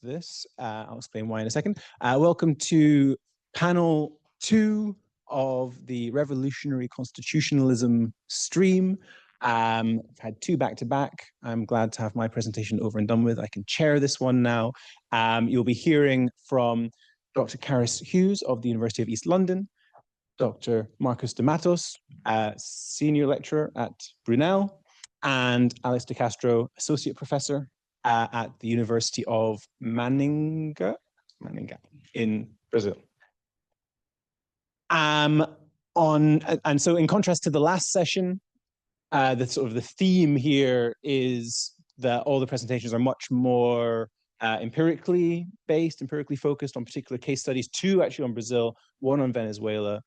this. I'll explain why in a second. Welcome to panel 2 of the Revolutionary Constitutionalism stream. I've had 2 back-to-back. I'm glad to have my presentation over and done with. I can chair this one now. You'll be hearing from Dr. Carys Hughes of the University of East London, Dr. Marcos de Matos, Senior Lecturer at Brunel, and Alex de Castro, Associate Professor at the University of Maninga in Brazil. And so in contrast to the last session, the theme here is that all the presentations are much more empirically based, empirically focused on particular case studies, 2 actually on Brazil, 1 on Venezuela,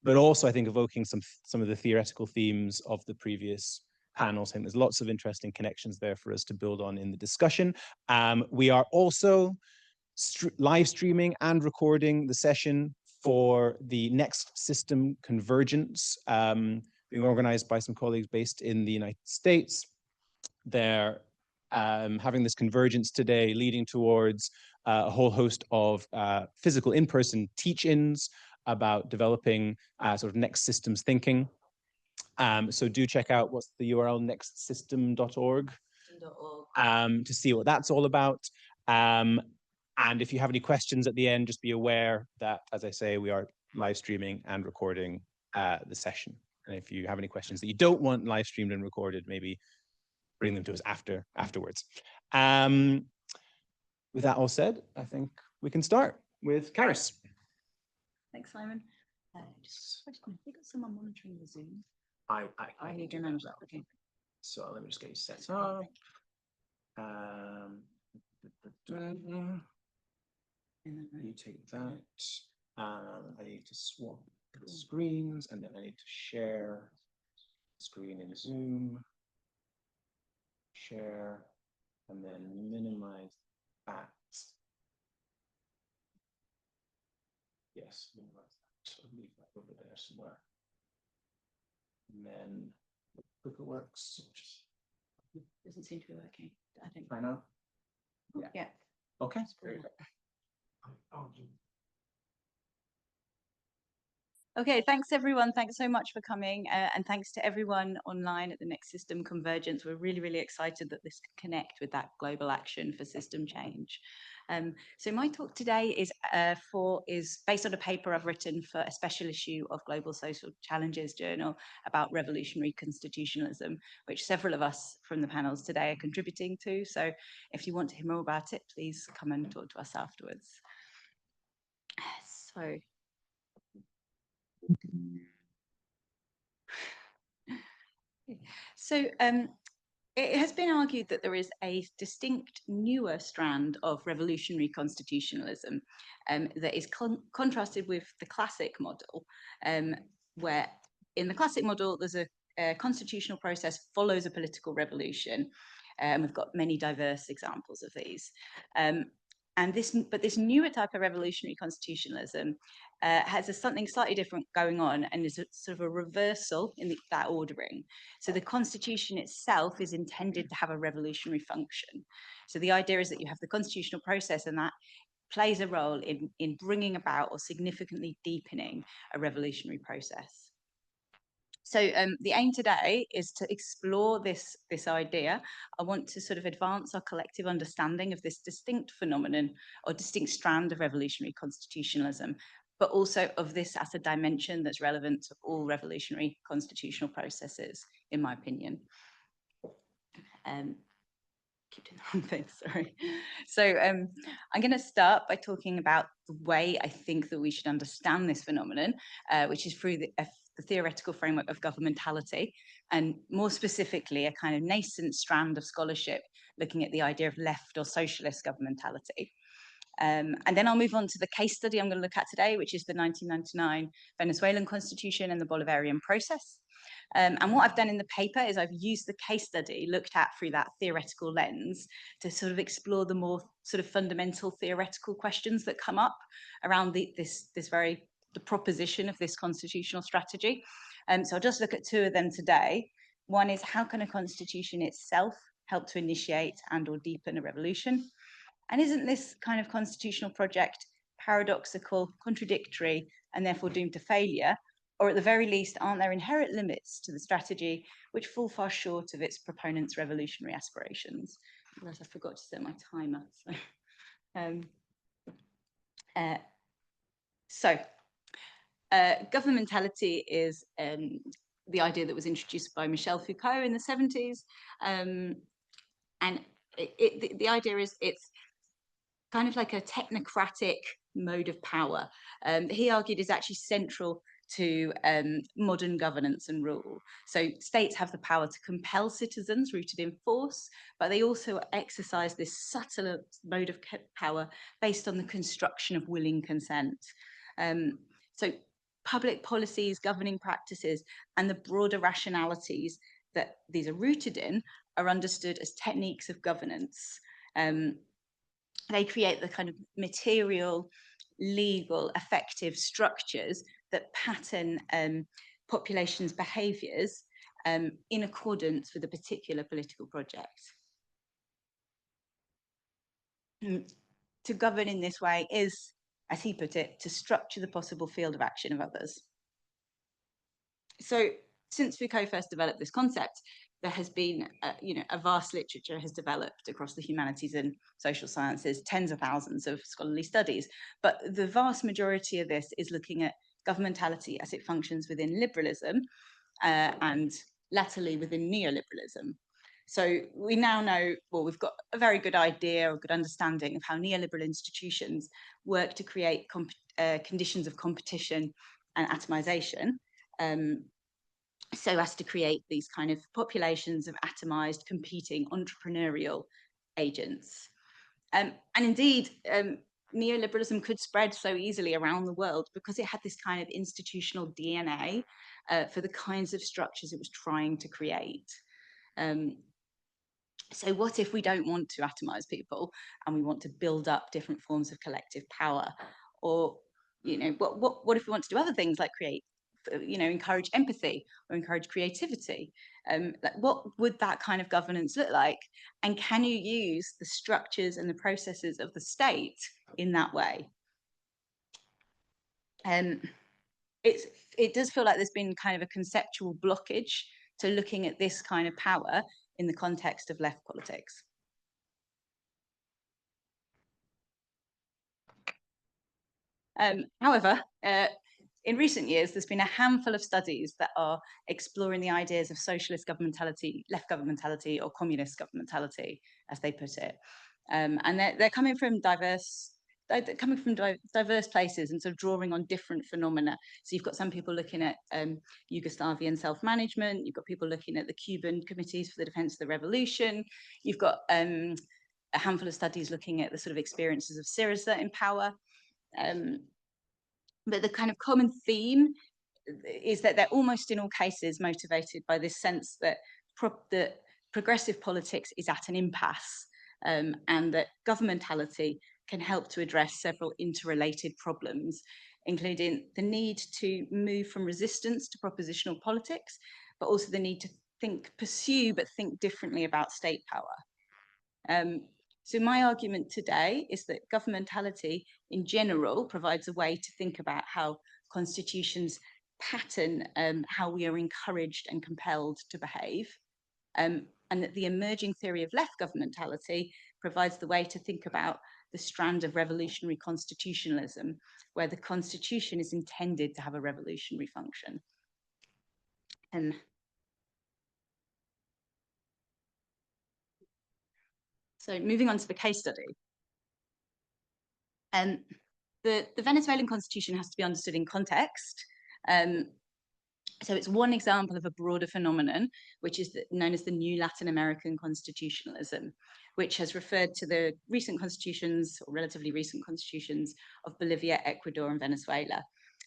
but also I think evoking some of the theoretical themes of the previous panels. I think there's lots of interesting connections there for us to build on in the discussion. We are also live streaming and recording the session for the next system convergence, being organized by some colleagues based in the United States. They're having this convergence today, leading towards a whole host of physical in-person teach-ins about developing sort of next systems thinking. So do check out, what's the URL, nextsystem.org, to see what that's all about. And if you have any questions at the end, just be aware that, as I say, we are live streaming and recording the session. And if you have any questions that you don't want live streamed and recorded, maybe bring them to us afterwards. With that all said, I think we can start with Carys. Thanks, Simon. Just a question. Have you got someone monitoring the Zoom? I need to manage that. Okay. So let me just get you set up. You take that. I need to swap the screens, and then I need to share screen in Zoom. Share, and then minimize that. Yes, minimize that. So leave that over there somewhere. And then the clicker works. Doesn't seem to be working. I think. I know. Yeah. Okay. Okay, thanks everyone. Thanks so much for coming, and thanks to everyone online at the Next System Convergence. We're really, really excited that this can connect with that global action for system change. So my talk today is based on a paper I've written for a special issue of Global Social Challenges Journal about revolutionary constitutionalism, which several of us from the panels today are contributing to. So if you want to hear more about it, please come and talk to us afterwards. So it has been argued that there is a distinct newer strand of revolutionary constitutionalism that is contrasted with the classic model, where in the classic model there's a constitutional process follows a political revolution, and we've got many diverse examples of these. But this newer type of revolutionary constitutionalism has something slightly different going on, and is a sort of a reversal in that ordering. So the constitution itself is intended to have a revolutionary function. So the idea is that you have the constitutional process, and that plays a role in bringing about or significantly deepening a revolutionary process. So the aim today is to explore this idea. I want to sort of advance our collective understanding of this distinct phenomenon or distinct strand of revolutionary constitutionalism, but also of this as a dimension that's relevant to all revolutionary constitutional processes, in my opinion. Keep doing the wrong thing, sorry. So I'm going to start by talking about the way I think that we should understand this phenomenon, which is through the theoretical framework of governmentality, and more specifically, a kind of nascent strand of scholarship looking at the idea of left or socialist governmentality. And then I'll move on to the case study I'm going to look at today, which is the 1999 Venezuelan Constitution and the Bolivarian process. And what I've done in the paper is I've used the case study looked at through that theoretical lens to sort of explore the more sort of fundamental theoretical questions that come up around the proposition of this constitutional strategy. So I'll just look at 2 of them today. One is, how can a constitution itself help to initiate and or deepen a revolution? And isn't this kind of constitutional project paradoxical, contradictory, and therefore doomed to failure? Or at the very least, aren't there inherent limits to the strategy which fall far short of its proponents' revolutionary aspirations? I forgot to set my timer. Governmentality is the idea that was introduced by Michel Foucault in the 70s. And the idea is it's kind of like a technocratic mode of power. He argued is actually central to modern governance and rule. So states have the power to compel citizens rooted in force, but they also exercise this subtler mode of power based on the construction of willing consent. So public policies, governing practices, and the broader rationalities that these are rooted in are understood as techniques of governance. They create the kind of material, legal, effective structures that pattern populations' behaviours in accordance with a particular political project. To govern in this way is, as he put it, to structure the possible field of action of others. So since Foucault first developed this concept, there has been, a vast literature has developed across the humanities and social sciences, tens of thousands of scholarly studies. But the vast majority of this is looking at governmentality as it functions within liberalism and latterly within neoliberalism. So we now know, well, we've got a very good idea or good understanding of how neoliberal institutions work to create conditions of competition and atomization. So as to create these kind of populations of atomized, competing entrepreneurial agents. And indeed, neoliberalism could spread so easily around the world because it had this kind of institutional DNA for the kinds of structures it was trying to create. So what if we don't want to atomize people and we want to build up different forms of collective power? Or, what if we want to do other things like create, encourage empathy or encourage creativity? Like what would that kind of governance look like? And can you use the structures and the processes of the state in that way? It does feel like there's been kind of a conceptual blockage to looking at this kind of power in the context of left politics. However, in recent years, there's been a handful of studies that are exploring the ideas of socialist governmentality, left governmentality, or communist governmentality, as they put it. And they're coming from diverse places and sort of drawing on different phenomena. So you've got some people looking at Yugoslavian self-management, you've got people looking at the Cuban Committees for the Defense of the Revolution, you've got a handful of studies looking at the sort of experiences of Syriza in power. But the kind of common theme is that they're almost in all cases motivated by this sense that progressive politics is at an impasse, and that governmentality can help to address several interrelated problems, including the need to move from resistance to propositional politics, but also the need to pursue but think differently about state power. So my argument today is that governmentality in general provides a way to think about how constitutions pattern how we are encouraged and compelled to behave, and that the emerging theory of left governmentality provides the way to think about the strand of revolutionary constitutionalism, where the constitution is intended to have a revolutionary function. So moving on to the case study. The Venezuelan constitution has to be understood in context. So it's one example of a broader phenomenon, which is known as the new Latin American constitutionalism, which has referred to the recent constitutions, or relatively recent constitutions, of Bolivia, Ecuador, and Venezuela.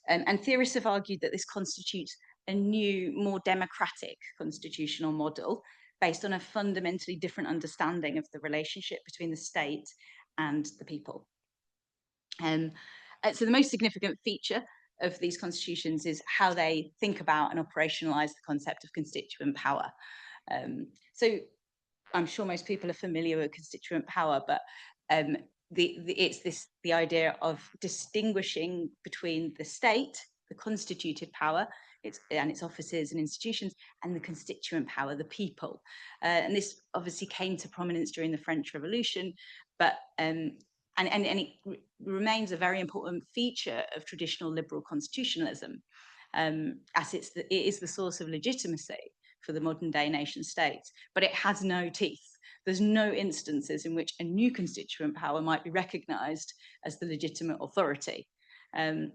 And theorists have argued that this constitutes a new, more democratic constitutional model based on a fundamentally different understanding of the relationship between the state and the people. So the most significant feature of these constitutions is how they think about and operationalize the concept of constituent power. So I'm sure most people are familiar with constituent power, but it's the idea of distinguishing between the state, the constituted power, and its offices and institutions, and the constituent power, the people. And this obviously came to prominence during the French Revolution, but and it remains a very important feature of traditional liberal constitutionalism, as it is the source of legitimacy for the modern day nation state, but it has no teeth. There's no instances in which a new constituent power might be recognised as the legitimate authority. And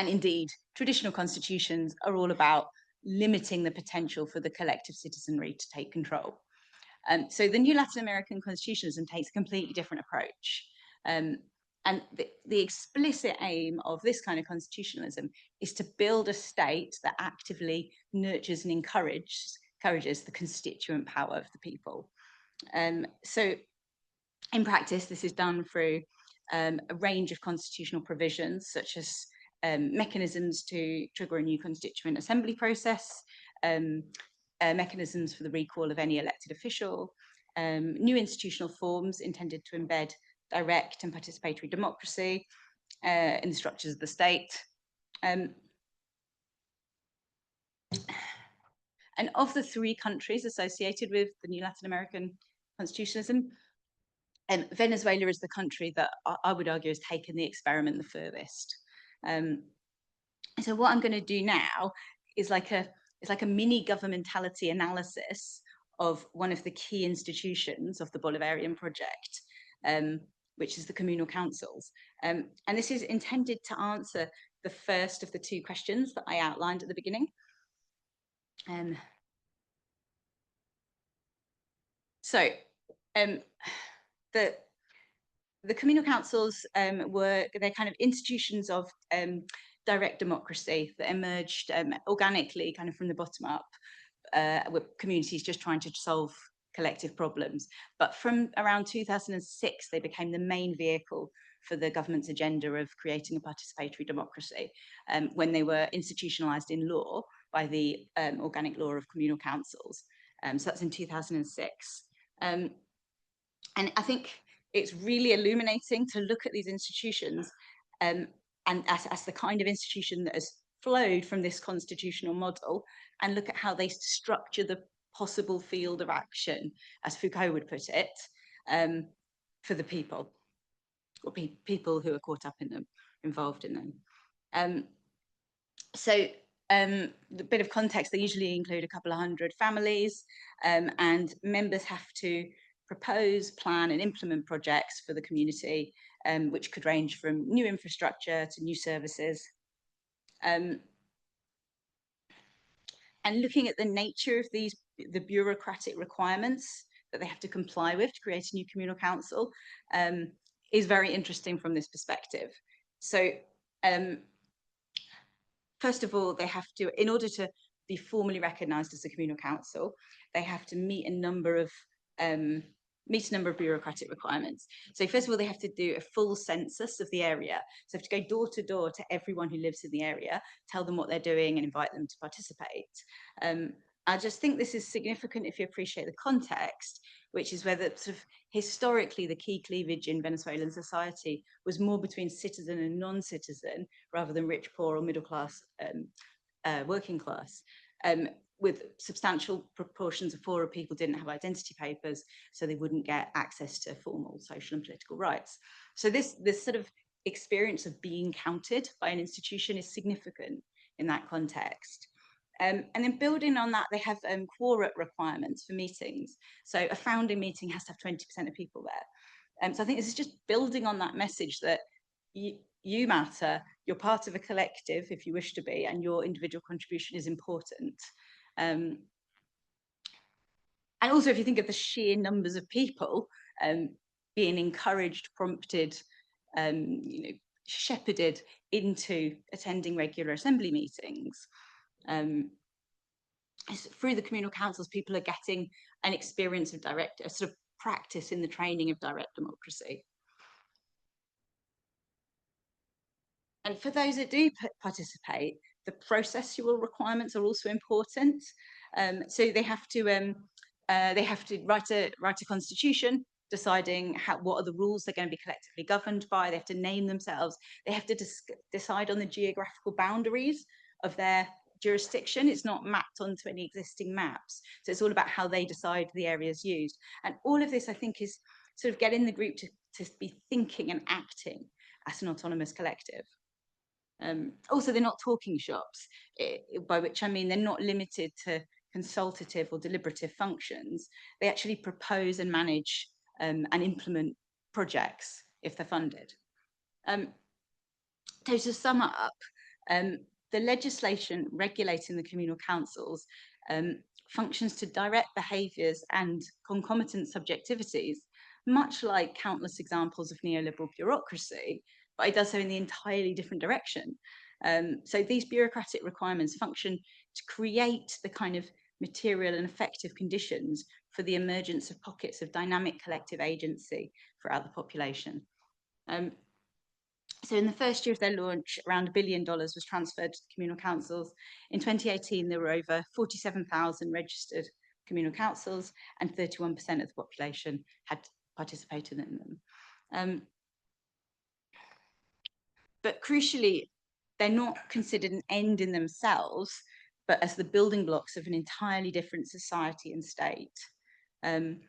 indeed, traditional constitutions are all about limiting the potential for the collective citizenry to take control. So the new Latin American constitutionalism takes a completely different approach. And the explicit aim of this kind of constitutionalism is to build a state that actively nurtures and encourages the constituent power of the people. So in practice, this is done through a range of constitutional provisions, such as mechanisms to trigger a new constituent assembly process, mechanisms for the recall of any elected official, new institutional forms intended to embed direct and participatory democracy in the structures of the state. And of the 3 countries associated with the new Latin American constitutionalism, Venezuela is the country that I would argue has taken the experiment the furthest. So what I'm going to do now is like a mini governmentality analysis of one of the key institutions of the Bolivarian project, which is the communal councils. And this is intended to answer the first of the 2 questions that I outlined at the beginning. The communal councils they're kind of institutions of direct democracy that emerged organically, kind of from the bottom up, with communities just trying to solve collective problems. But from around 2006, they became the main vehicle for the government's agenda of creating a participatory democracy, when they were institutionalized in law by the organic law of communal councils. So that's in 2006. And I think it's really illuminating to look at these institutions and as the kind of institution that has flowed from this constitutional model, and look at how they structure the possible field of action, as Foucault would put it, for the people, or people who are caught up in them, involved in them. The bit of context, they usually include a couple of hundred families, and members have to propose, plan and implement projects for the community, which could range from new infrastructure to new services. And looking at the nature of the bureaucratic requirements that they have to comply with to create a new communal council is very interesting from this perspective. So first of all, they have to, in order to be formally recognised as a communal council, they have to meet a number of bureaucratic requirements. So first of all, they have to do a full census of the area. So they have to go door to door to everyone who lives in the area, tell them what they're doing and invite them to participate. I just think this is significant if you appreciate the context, which is whether sort of historically the key cleavage in Venezuelan society was more between citizen and non-citizen rather than rich, poor or middle class, working class. With substantial proportions of poorer people didn't have identity papers, so they wouldn't get access to formal social and political rights. So this sort of experience of being counted by an institution is significant in that context. And then building on that, they have quorum requirements for meetings. So a founding meeting has to have 20% of people there. So I think this is just building on that message that you matter, you're part of a collective if you wish to be, and your individual contribution is important. And also, if you think of the sheer numbers of people being encouraged, prompted, shepherded into attending regular assembly meetings, through the communal councils, people are getting an experience of a sort of practice in the training of direct democracy. And for those that do participate, the processual requirements are also important. So they have to write a constitution, deciding what are the rules they're going to be collectively governed by. They have to name themselves. They have to decide on the geographical boundaries of their jurisdiction. It's not mapped onto any existing maps. So it's all about how they decide the areas used. And all of this, I think, is sort of getting the group to be thinking and acting as an autonomous collective. Also, they're not talking shops, by which I mean they're not limited to consultative or deliberative functions. They actually propose and manage and implement projects if they're funded. To sum up, the legislation regulating the communal councils functions to direct behaviours and concomitant subjectivities, much like countless examples of neoliberal bureaucracy, but it does so in the entirely different direction. So these bureaucratic requirements function to create the kind of material and effective conditions for the emergence of pockets of dynamic collective agency throughout the population. So in the first year of their launch, around $1 billion was transferred to the communal councils. In 2018, there were over 47,000 registered communal councils, and 31% of the population had participated in them. But crucially, they're not considered an end in themselves, but as the building blocks of an entirely different society and state. In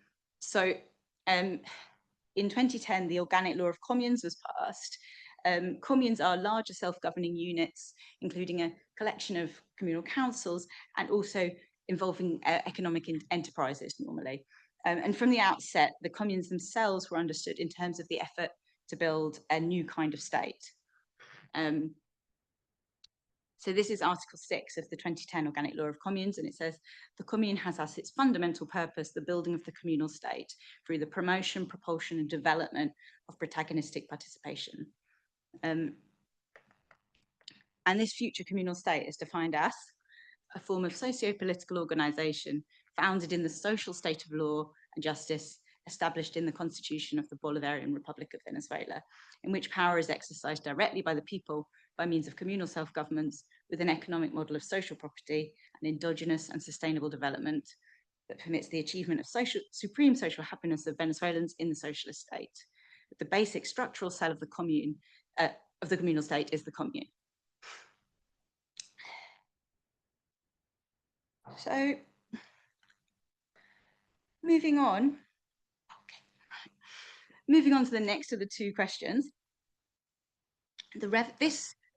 2010, the Organic Law of Communes was passed. Communes are larger self-governing units, including a collection of communal councils and also involving economic enterprises normally. And from the outset, the communes themselves were understood in terms of the effort to build a new kind of state. So this is Article 6 of the 2010 Organic Law of Communes, and it says, the commune has as its fundamental purpose the building of the communal state through the promotion, propulsion, and development of protagonistic participation. And this future communal state is defined as a form of socio-political organisation founded in the social state of law and justice established in the Constitution of the Bolivarian Republic of Venezuela, in which power is exercised directly by the people by means of communal self-governments with an economic model of social property and endogenous and sustainable development that permits the achievement of supreme social happiness of Venezuelans in the socialist state. But the basic structural cell of the commune, of the communal state is the commune. So, moving on to the next of the two questions.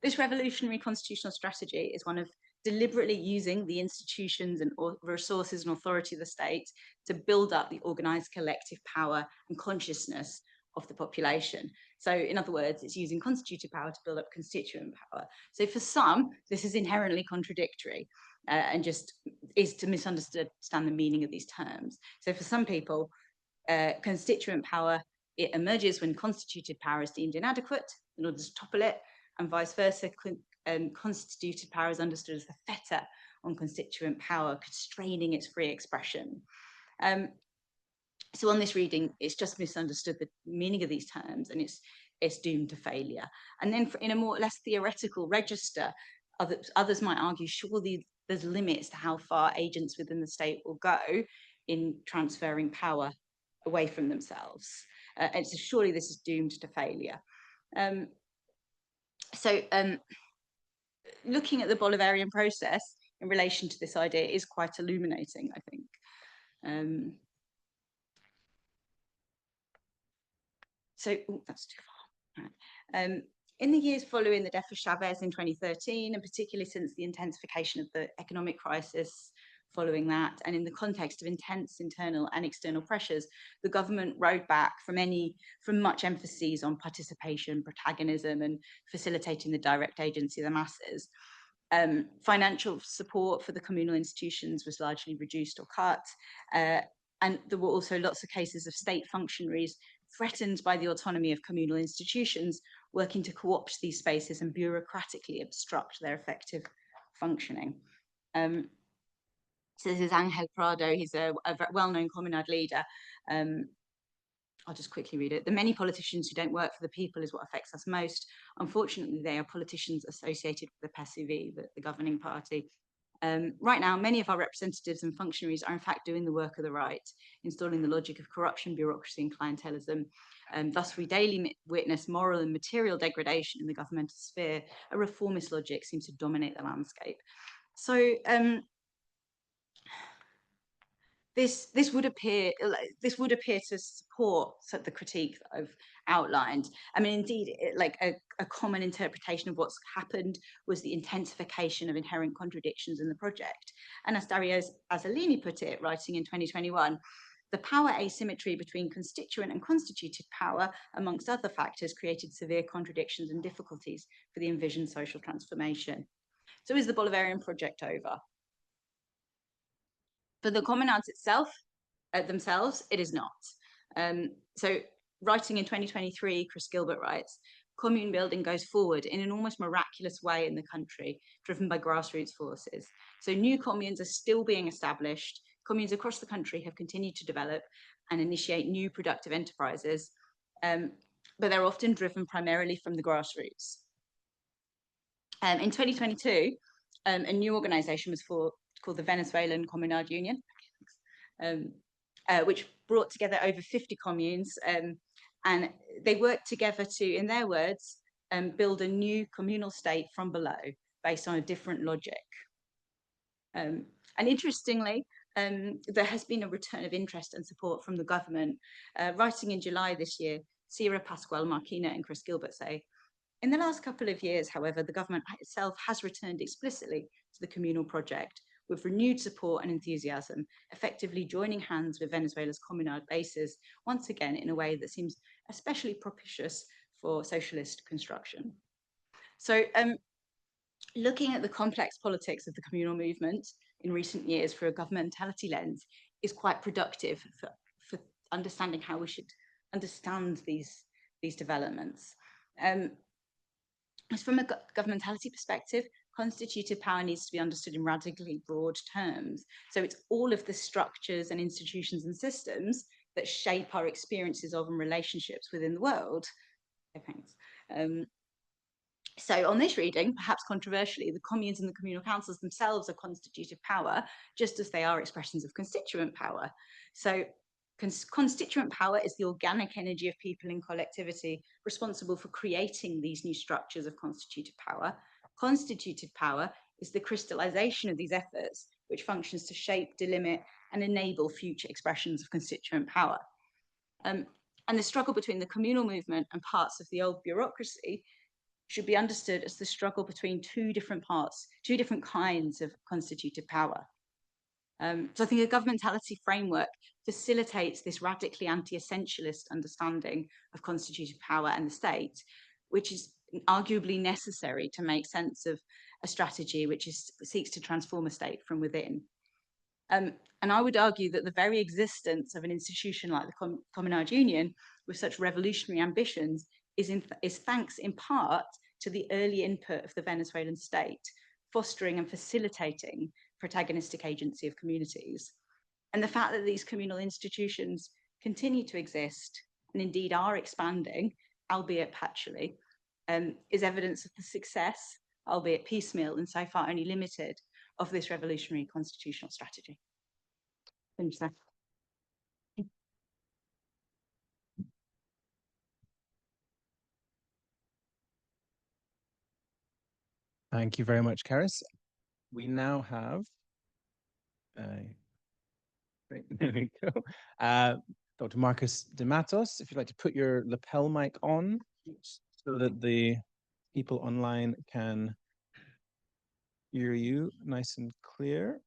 This revolutionary constitutional strategy is one of deliberately using the institutions and resources and authority of the state to build up the organized collective power and consciousness of the population. So in other words, it's using constitutive power to build up constituent power. So for some, this is inherently contradictory and just is to misunderstand the meaning of these terms. So for some people, constituent power, it emerges when constituted power is deemed inadequate in order to topple it, and vice versa. Constituted power is understood as the fetter on constituent power, constraining its free expression. So on this reading, it's just misunderstood the meaning of these terms, and it's doomed to failure. And then in a more or less theoretical register, others might argue, surely there's limits to how far agents within the state will go in transferring power away from themselves. And so surely this is doomed to failure. Looking at the Bolivarian process in relation to this idea is quite illuminating, I think. That's too far. Right. In the years following the death of Chavez in 2013, and particularly since the intensification of the economic crisis following that, and in the context of intense internal and external pressures, the government rode back from much emphasis on participation, protagonism, and facilitating the direct agency of the masses. Financial support for the communal institutions was largely reduced or cut, and there were also lots of cases of state functionaries threatened by the autonomy of communal institutions, working to co-opt these spaces and bureaucratically obstruct their effective functioning. So this is Angel Prado. He's a well-known Comunidad leader. I'll just quickly read it. The many politicians who don't work for the people is what affects us most. Unfortunately, they are politicians associated with the PSUV, the governing party. Right now, many of our representatives and functionaries are in fact doing the work of the right, installing the logic of corruption, bureaucracy and clientelism. Thus, we daily witness moral and material degradation in the governmental sphere. A reformist logic seems to dominate the landscape. So this would appear to support the critique that I've outlined. I mean, indeed, a common interpretation of what's happened was the intensification of inherent contradictions in the project. And as Dario Azzolini put it, writing in 2021, the power asymmetry between constituent and constituted power, amongst other factors, created severe contradictions and difficulties for the envisioned social transformation. So is the Bolivarian project over? For the communards themselves, it is not. So writing in 2023, Chris Gilbert writes, commune building goes forward in an almost miraculous way in the country, driven by grassroots forces. So new communes are still being established. Communes across the country have continued to develop and initiate new productive enterprises, but they're often driven primarily from the grassroots. In 2022, a new organization was called the Venezuelan Comunal Union, which brought together over 50 communes, and they worked together to, in their words, build a new communal state from below, based on a different logic. And interestingly, there has been a return of interest and support from the government. Writing in July this year, Sierra Pascual Marquina and Chris Gilbert say, in the last couple of years, however, the government itself has returned explicitly to the communal project with renewed support and enthusiasm, effectively joining hands with Venezuela's communal bases, once again in a way that seems especially propitious for socialist construction. So looking at the complex politics of the communal movement in recent years through a governmentality lens is quite productive for understanding how we should understand these developments. As from a governmentality perspective, constituted power needs to be understood in radically broad terms. So it's all of the structures and institutions and systems that shape our experiences of and relationships within the world. Okay, thanks. So on this reading, perhaps controversially, the communes and the communal councils themselves are constitutive power, just as they are expressions of constituent power. So constituent power is the organic energy of people in collectivity responsible for creating these new structures of constituted power. Constituted power is the crystallization of these efforts, which functions to shape, delimit, and enable future expressions of constituent power. And the struggle between the communal movement and parts of the old bureaucracy should be understood as the struggle between two different kinds of constituted power. So I think a governmentality framework facilitates this radically anti-essentialist understanding of constituted power and the state, which is arguably necessary to make sense of a strategy which seeks to transform a state from within. And I would argue that the very existence of an institution like the Communal Union with such revolutionary ambitions is thanks in part to the early input of the Venezuelan state, fostering and facilitating protagonistic agency of communities. And the fact that these communal institutions continue to exist and indeed are expanding, albeit patchily, is evidence of the success, albeit piecemeal and so far only limited, of this revolutionary constitutional strategy. Thank you, sir. Thank you very much, Carys. We now have, there we go, Dr. Marcus de Matos, if you'd like to put your lapel mic on so that the people online can hear you nice and clear.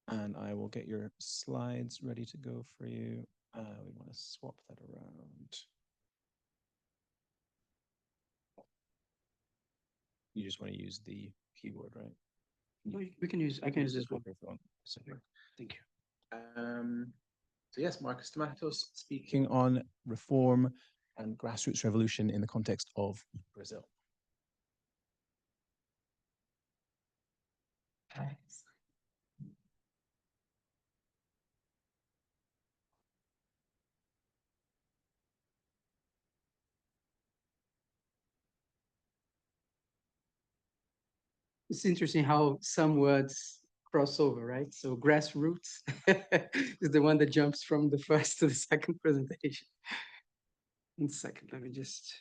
And I will get your slides ready to go for you. We want to swap that around. You just want to use the keyboard, right? I can use this one. Thank you. So yes, Marcus de Matos speaking on reform and grassroots revolution in the context of Brazil. It's interesting how some words cross over, right? So grassroots is the one that jumps from the first to the second presentation. 1 second, let me just.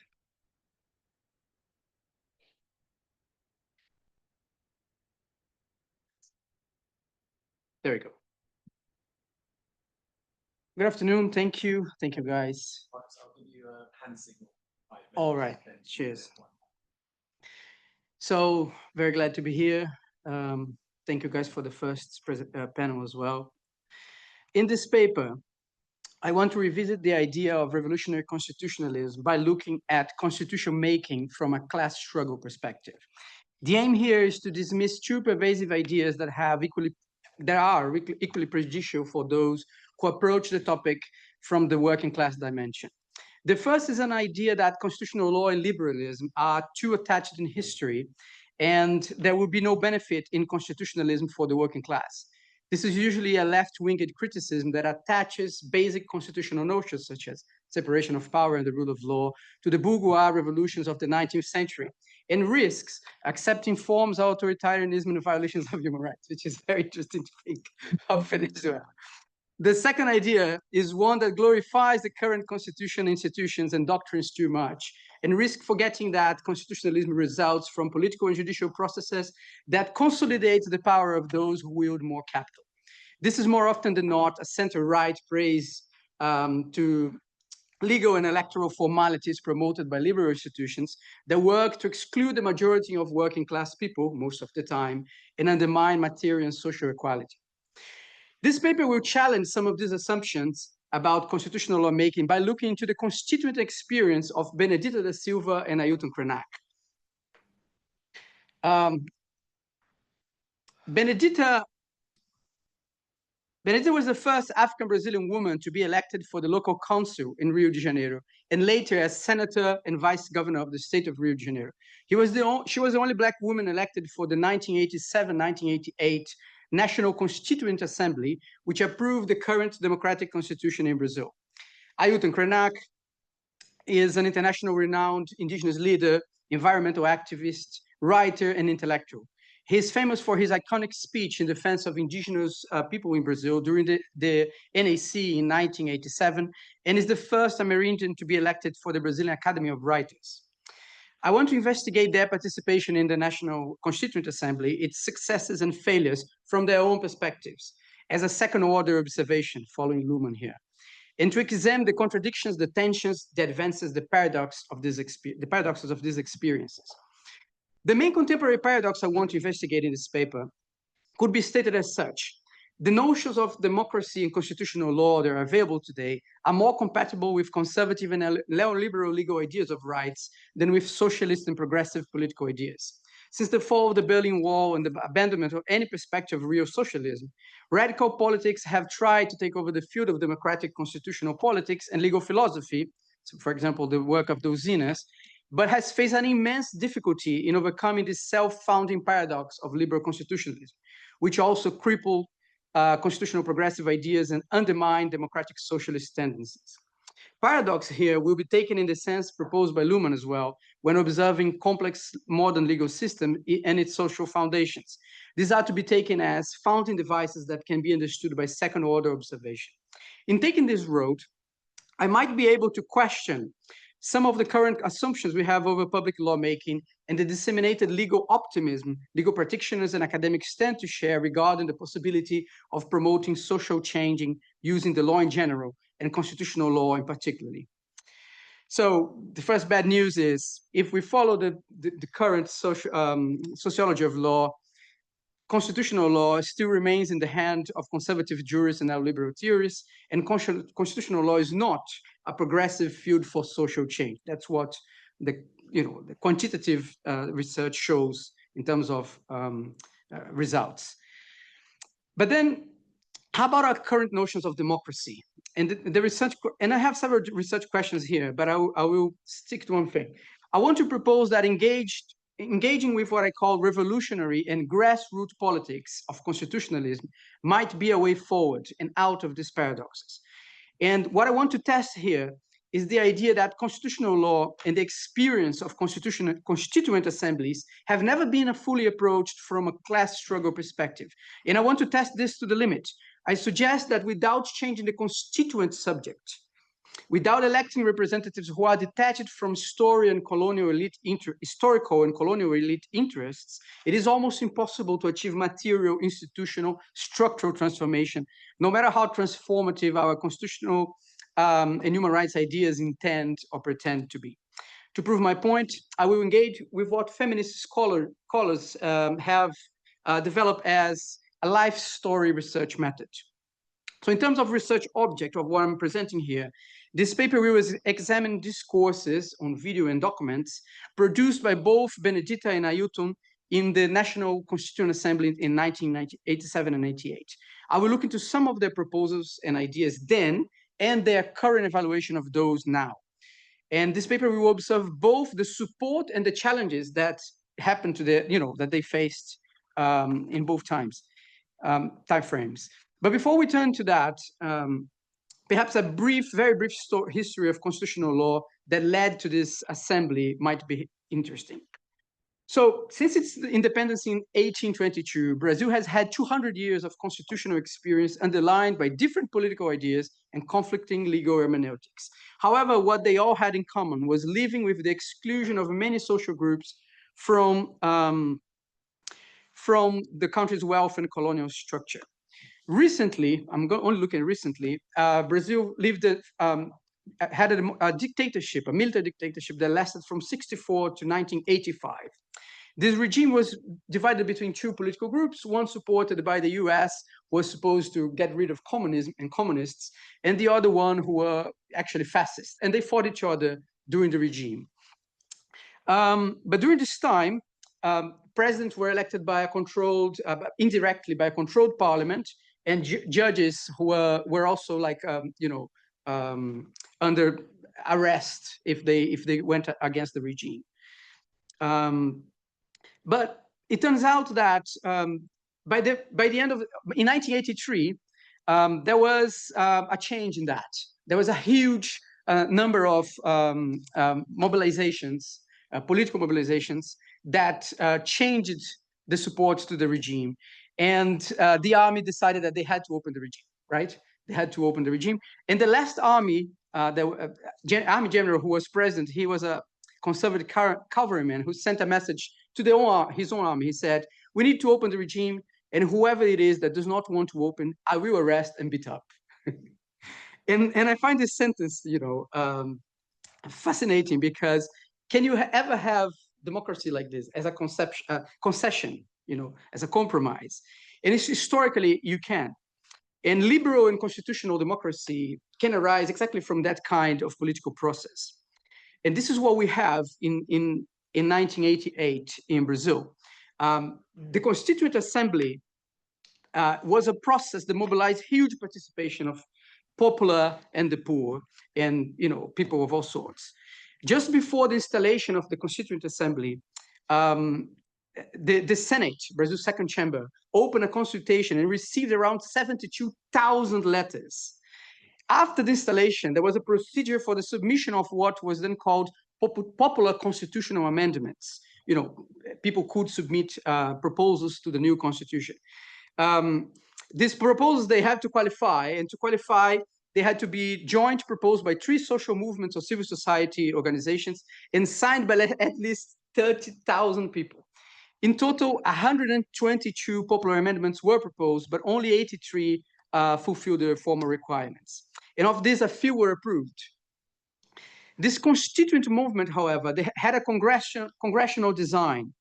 There we go. Good afternoon. Thank you. Thank you, guys. I'll give you a hand signal. All right. Cheers. So very glad to be here. Thank you guys for the first panel as well. In this paper, I want to revisit the idea of revolutionary constitutionalism by looking at constitution making from a class struggle perspective. The aim here is to dismiss two pervasive ideas that are equally prejudicial for those who approach the topic from the working class dimension. The first is an idea that constitutional law and liberalism are too attached in history, and there will be no benefit in constitutionalism for the working class. This is usually a left-winged criticism that attaches basic constitutional notions such as separation of power and the rule of law to the bourgeois revolutions of the 19th century, and risks accepting forms of authoritarianism and violations of human rights, which is very interesting to think of Venezuela. The second idea is one that glorifies the current constitution, institutions, and doctrines too much, and risks forgetting that constitutionalism results from political and judicial processes that consolidate the power of those who wield more capital. This is more often than not a center-right praise to legal and electoral formalities promoted by liberal institutions that work to exclude the majority of working class people most of the time and undermine material and social equality. This paper will challenge some of these assumptions about constitutional lawmaking by looking into the constituent experience of Benedita da Silva and Ailton Krenak. Benedita was the first African Brazilian woman to be elected for the local council in Rio de Janeiro, and later as senator and vice governor of the state of Rio de Janeiro. She was the only Black woman elected for the 1987-1988 National Constituent Assembly, which approved the current democratic constitution in Brazil. Ailton Krenak is an international renowned indigenous leader, environmental activist, writer, and intellectual. He is famous for his iconic speech in defense of indigenous people in Brazil during the NAC in 1987, and is the first Amerindian to be elected for the Brazilian Academy of Writers. I want to investigate their participation in the National Constituent Assembly, its successes and failures from their own perspectives, as a second-order observation, following Luhmann here, and to examine the contradictions, the tensions, the advances, the paradoxes of these experiences. The main contemporary paradox I want to investigate in this paper could be stated as such. The notions of democracy and constitutional law that are available today are more compatible with conservative and neoliberal legal ideas of rights than with socialist and progressive political ideas. Since the fall of the Berlin Wall and the abandonment of any perspective of real socialism, radical politics have tried to take over the field of democratic constitutional politics and legal philosophy, so for example, the work of Dosinas, but has faced an immense difficulty in overcoming this self-founding paradox of liberal constitutionalism, which also crippled constitutional progressive ideas and undermine democratic socialist tendencies. Paradox here will be taken in the sense proposed by Luhmann as well, when observing complex modern legal system and its social foundations. These are to be taken as founding devices that can be understood by second-order observation. In taking this road, I might be able to question some of the current assumptions we have over public lawmaking and the disseminated legal optimism legal practitioners and academics tend to share regarding the possibility of promoting social changing using the law in general and constitutional law in particularly. So the first bad news is, if we follow the current sociology of law, constitutional law still remains in the hand of conservative jurists and neoliberal theorists, and constitutional law is not a progressive field for social change. That's what the quantitative research shows in terms of results. But then, how about our current notions of democracy? And the research, and I have several research questions here, but I will stick to one thing. I want to propose that engaging with what I call revolutionary and grassroots politics of constitutionalism might be a way forward and out of these paradoxes. And what I want to test here is the idea that constitutional law and the experience of constituent assemblies have never been fully approached from a class struggle perspective. And I want to test this to the limit. I suggest that without changing the constituent subject, without electing representatives who are detached from historical and colonial elite interests, it is almost impossible to achieve material, institutional, structural transformation, no matter how transformative our constitutional and human rights ideas intend or pretend to be. To prove my point, I will engage with what feminist scholars have developed as a life story research method. So in terms of research object of what I'm presenting here, this paper will examine discourses on video and documents produced by both Benedita and Ailton in the National Constituent Assembly in 1987 and 88. I will look into some of their proposals and ideas then and their current evaluation of those now. And this paper will observe both the support and the challenges that happened to the, that they faced in both time frames. But before we turn to that, perhaps a very brief history of constitutional law that led to this assembly might be interesting. So since its independence in 1822, Brazil has had 200 years of constitutional experience underlined by different political ideas and conflicting legal hermeneutics. However, what they all had in common was living with the exclusion of many social groups from the country's wealth and colonial structure. Recently, only looking at recently, Brazil had a dictatorship, a military dictatorship that lasted from 1964 to 1985. This regime was divided between two political groups. One supported by the US was supposed to get rid of communism and communists, and the other one who were actually fascists. And they fought each other during the regime. But during this time, presidents were elected by a controlled, indirectly by a controlled parliament, and judges who were also like, under arrest if they went against the regime. But it turns out that by the end of in 1983, there was a change in that. There was a huge number of mobilizations, political mobilizations that changed the support to the regime, and the army decided that they had to open the regime. Right? They had to open the regime, and the last army, the army general who was president, he was a conservative cavalryman who sent a message to his own army. He said, "We need to open the regime, and whoever it is that does not want to open, I will arrest and beat up." and I find this sentence, fascinating, because can you ever have democracy like this as a concession, as a compromise? And historically, you can. And liberal and constitutional democracy can arise exactly from that kind of political process. And this is what we have in 1988 in Brazil. The Constituent Assembly was a process that mobilized huge participation of popular and the poor, and people of all sorts. Just before the installation of the Constituent Assembly, the Senate, Brazil's second chamber, opened a consultation and received around 72,000 letters. After the installation, there was a procedure for the submission of what was then called popular constitutional amendments. People could submit proposals to the new constitution. These proposals, they had to qualify, and to qualify, they had to be joint proposed by 3 social movements or civil society organizations and signed by at least 30,000 people. In total, 122 popular amendments were proposed, but only 83 fulfilled the formal requirements. And of these, a few were approved. This constituent movement, however, they had a congressional design,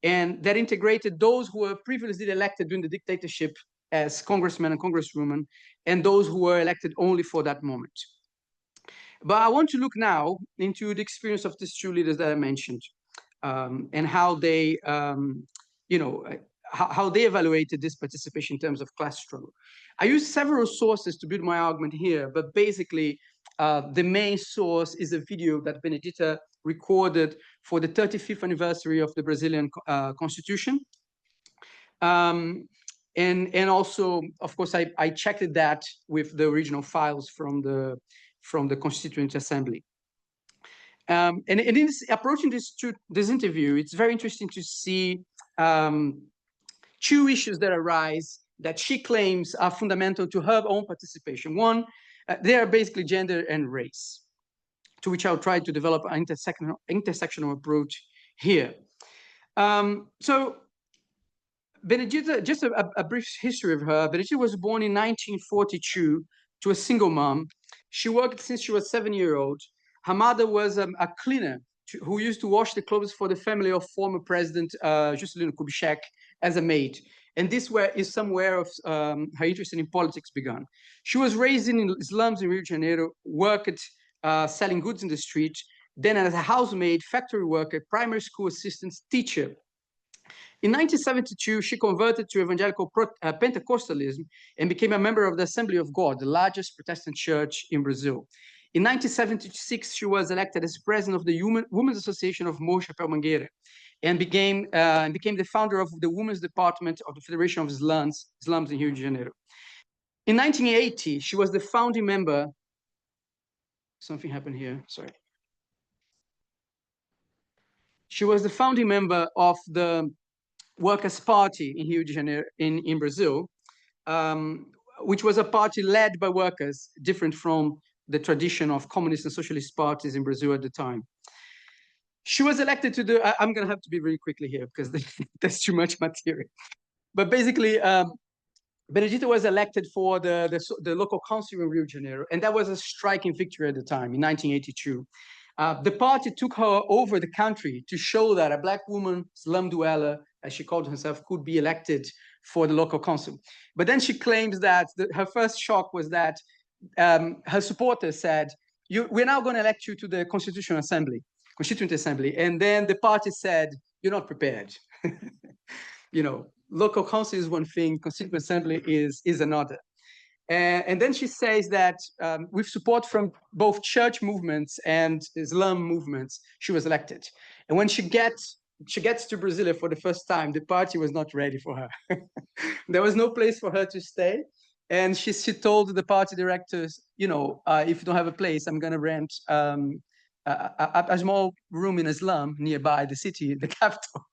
and that integrated those who were previously elected during the dictatorship as congressmen and congresswomen, and those who were elected only for that moment. But I want to look now into the experience of these 2 leaders that I mentioned, and how they, how they evaluated this participation in terms of class struggle. I use several sources to build my argument here, but basically, the main source is a video that Benedita recorded for the 35th anniversary of the Brazilian Constitution. And also, of course, I checked that with the original files from from the Constituent Assembly. And in approaching this interview, it's very interesting to see two issues that arise that she claims are fundamental to her own participation. One, they are basically gender and race, to which I'll try to develop an intersectional approach here. So Benedita, just a brief history of her. Benedita was born in 1942 to a single mom. She worked since she was 7-year-old. Her mother was a cleaner who used to wash the clothes for the family of former President Juscelino Kubitschek as a maid. And this is somewhere of her interest in politics began. She was raised in slums in Rio de Janeiro, worked selling goods in the street, then as a housemaid, factory worker, primary school assistant, teacher. In 1972, she converted to evangelical Pentecostalism and became a member of the Assembly of God, the largest Protestant church in Brazil. In 1976, she was elected as president of the Women's Association of Morro Chapéu Mangueira and became the founder of the Women's Department of the Federation of Slums in Rio de Janeiro. In 1980, she was the founding member. Something happened here, sorry. She was the founding member of the Workers' Party in Rio de Janeiro, in Brazil, which was a party led by workers, different from the tradition of communist and socialist parties in Brazil at the time. She was elected to the, I'm going to have to be really quickly here because there's too much material. But basically, Benedita was elected for the local council in Rio de Janeiro, and that was a striking victory at the time in 1982. The party took her over the country to show that a Black woman, slum dweller, as she called herself, could be elected for the local council. But then she claims that her first shock was that her supporters said, we're now going to elect you to the Constituent Assembly. And then the party said, you're not prepared. You know, local council is one thing, Constituent Assembly is another. And then she says that with support from both church movements and Islam movements, she was elected. And when she gets to Brasilia for the first time, the party was not ready for her. There was no place for her to stay. And she told the party directors, you know, if you don't have a place, I'm going to rent a small room in Islam nearby the city, the capital,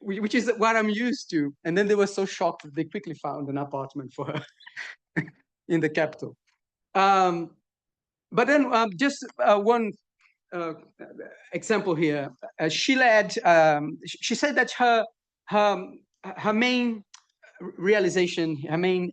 which is what I'm used to. And then they were so shocked that they quickly found an apartment for her in the capital. But then just one example here. She said that her main realization, her main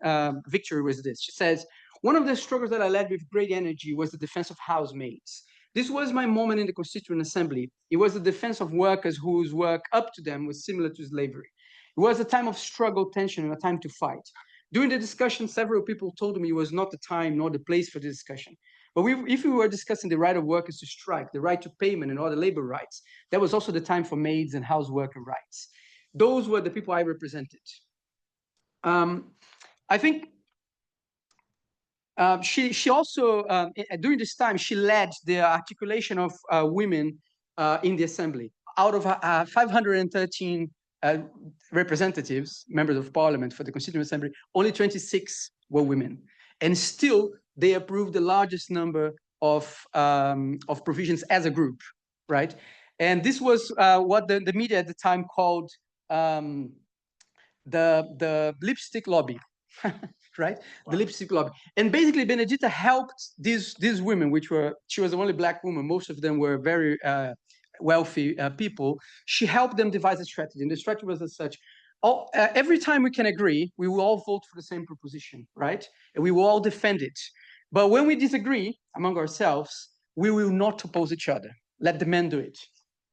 victory was this. She says, one of the struggles that I led with great energy was the defense of housemaids. This was my moment in the Constituent Assembly. It was the defense of workers whose work up to them was similar to slavery. It was a time of struggle, tension, and a time to fight. During the discussion, several people told me it was not the time nor the place for the discussion. But if we were discussing the right of workers to strike, the right to payment and other labor rights, that was also the time for maids and house worker rights. Those were the people I represented. I think she also, during this time, she led the articulation of women in the assembly. Out of 513 representatives, members of parliament for the Constituent Assembly, only 26 were women. And still, they approved the largest number of provisions as a group, right? And this was what the media at the time called the lipstick lobby, right? Wow. The lipstick lobby. And basically, Benedita helped these women, she was the only Black woman, most of them were very wealthy people. She helped them devise a strategy, and the strategy was as such. Every time we can agree, we will all vote for the same proposition, right? And we will all defend it. But when we disagree among ourselves, we will not oppose each other. Let the men do it,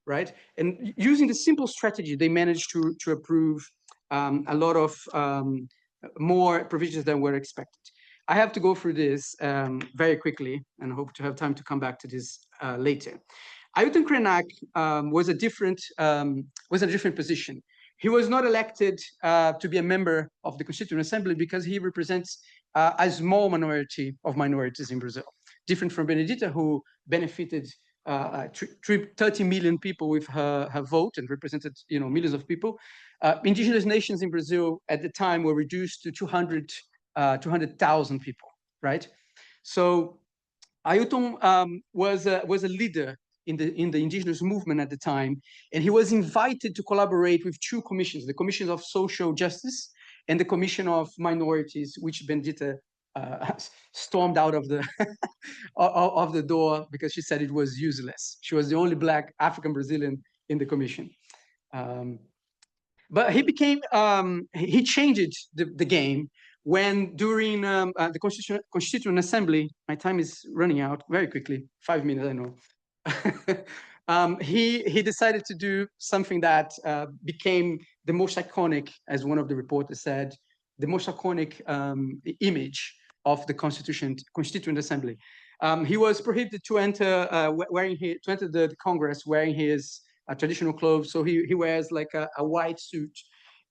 right? And using the simple strategy, they managed to approve a lot of more provisions than were expected. I have to go through this very quickly, and hope to have time to come back to this later. Ailton Krenak was in a different position. He was not elected to be a member of the Constituent Assembly because he represents a small minority of minorities in Brazil, different from Benedita, who benefited 30 million people with her vote and represented, millions of people. Indigenous nations in Brazil at the time were reduced to 200,000 people, right? So Ailton was a leader in the indigenous movement at the time, and he was invited to collaborate with two commissions: the Commission of Social Justice and the Commission of Minorities, which Benedita stormed out of the of the door because she said it was useless. She was the only Black African Brazilian in the commission. But he became he changed the game when during the Constituent Assembly. My time is running out very quickly. 5 minutes, I know. He decided to do something that became the most iconic, as one of the reporters said, the most iconic image of the Constituent Assembly. He was prohibited to enter the Congress wearing his traditional clothes. So he wears like a white suit,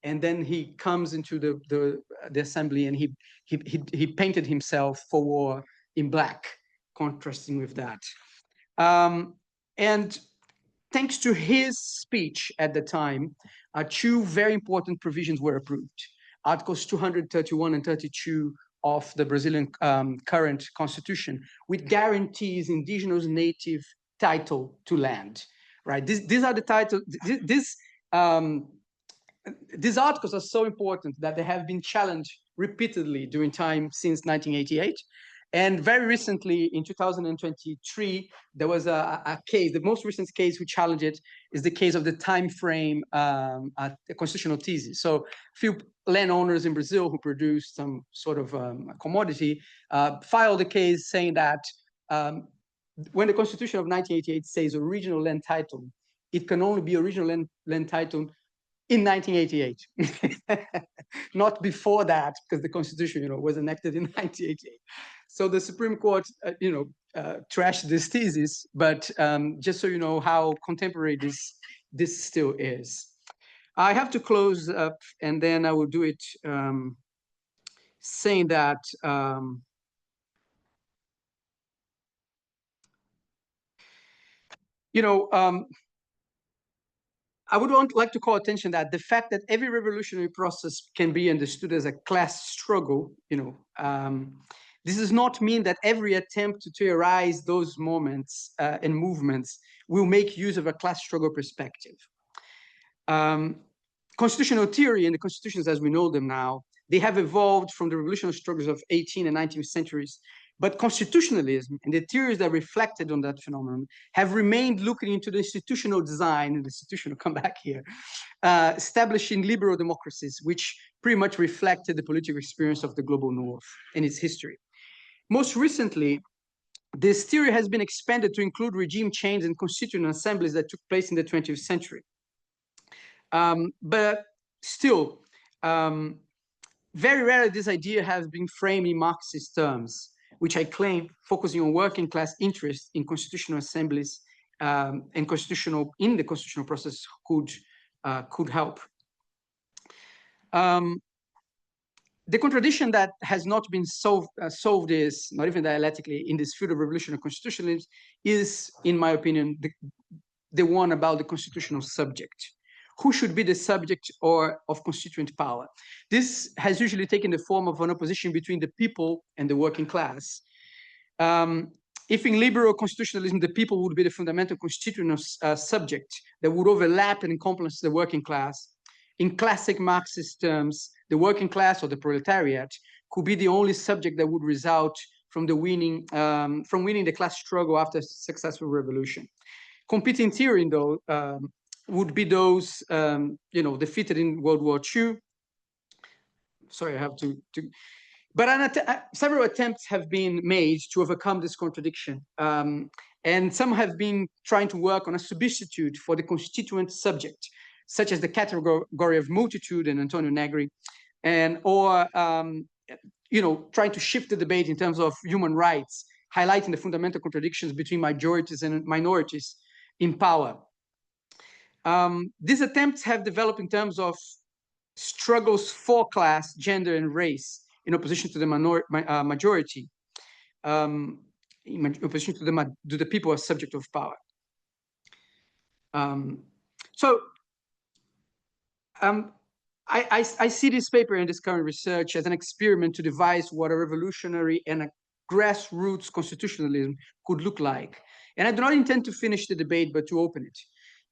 and then he comes into the assembly, and he painted himself for war in black, contrasting with that. And thanks to his speech at the time, two very important provisions were approved: Articles 231 and 32 of the Brazilian current constitution, which guarantees indigenous native title to land. Right? These are the titles. These articles are so important that they have been challenged repeatedly during time since 1988. And very recently, in 2023, there was a case. The most recent case we challenged it is the case of the time frame constitutional thesis. So a few landowners in Brazil who produce some sort of commodity filed a case saying that when the Constitution of 1988 says original land title, it can only be original land title in 1988, not before that, because the Constitution, was enacted in 1988. So the Supreme Court, trashed this thesis, but just so you know how contemporary this still is. I have to close up, and then I will do it saying that I would like to call attention that the fact that every revolutionary process can be understood as a class struggle, this does not mean that every attempt to theorize those moments and movements will make use of a class struggle perspective. Constitutional theory and the constitutions as we know them now, they have evolved from the revolutionary struggles of 18th and 19th centuries. But constitutionalism and the theories that reflected on that phenomenon have remained looking into the institutional design, and the institutional come back here, establishing liberal democracies, which pretty much reflected the political experience of the global North and its history. Most recently, this theory has been expanded to include regime change and constituent assemblies that took place in the 20th century. But still, very rarely this idea has been framed in Marxist terms, which I claim focusing on working class interest in constitutional assemblies and in the constitutional process could help. The contradiction that has not been solved is, not even dialectically, in this field of revolutionary constitutionalism is, in my opinion, the one about the constitutional subject. Who should be the subject of constituent power? This has usually taken the form of an opposition between the people and the working class. If in liberal constitutionalism, the people would be the fundamental constituent subject that would overlap and encompass the working class, in classic Marxist terms, the working class or the proletariat could be the only subject that would result from winning the class struggle after a successful revolution. Competing theory, though, would be those defeated in World War II. Sorry, I have to. But several attempts have been made to overcome this contradiction, and some have been trying to work on a substitute for the constituent subject, such as the category of multitude and Antonio Negri, or trying to shift the debate in terms of human rights, highlighting the fundamental contradictions between majorities and minorities in power. These attempts have developed in terms of struggles for class, gender, and race in opposition to the majority, in opposition to the people as subject of power. I see this paper and this current research as an experiment to devise what a revolutionary and a grassroots constitutionalism could look like. And I do not intend to finish the debate, but to open it.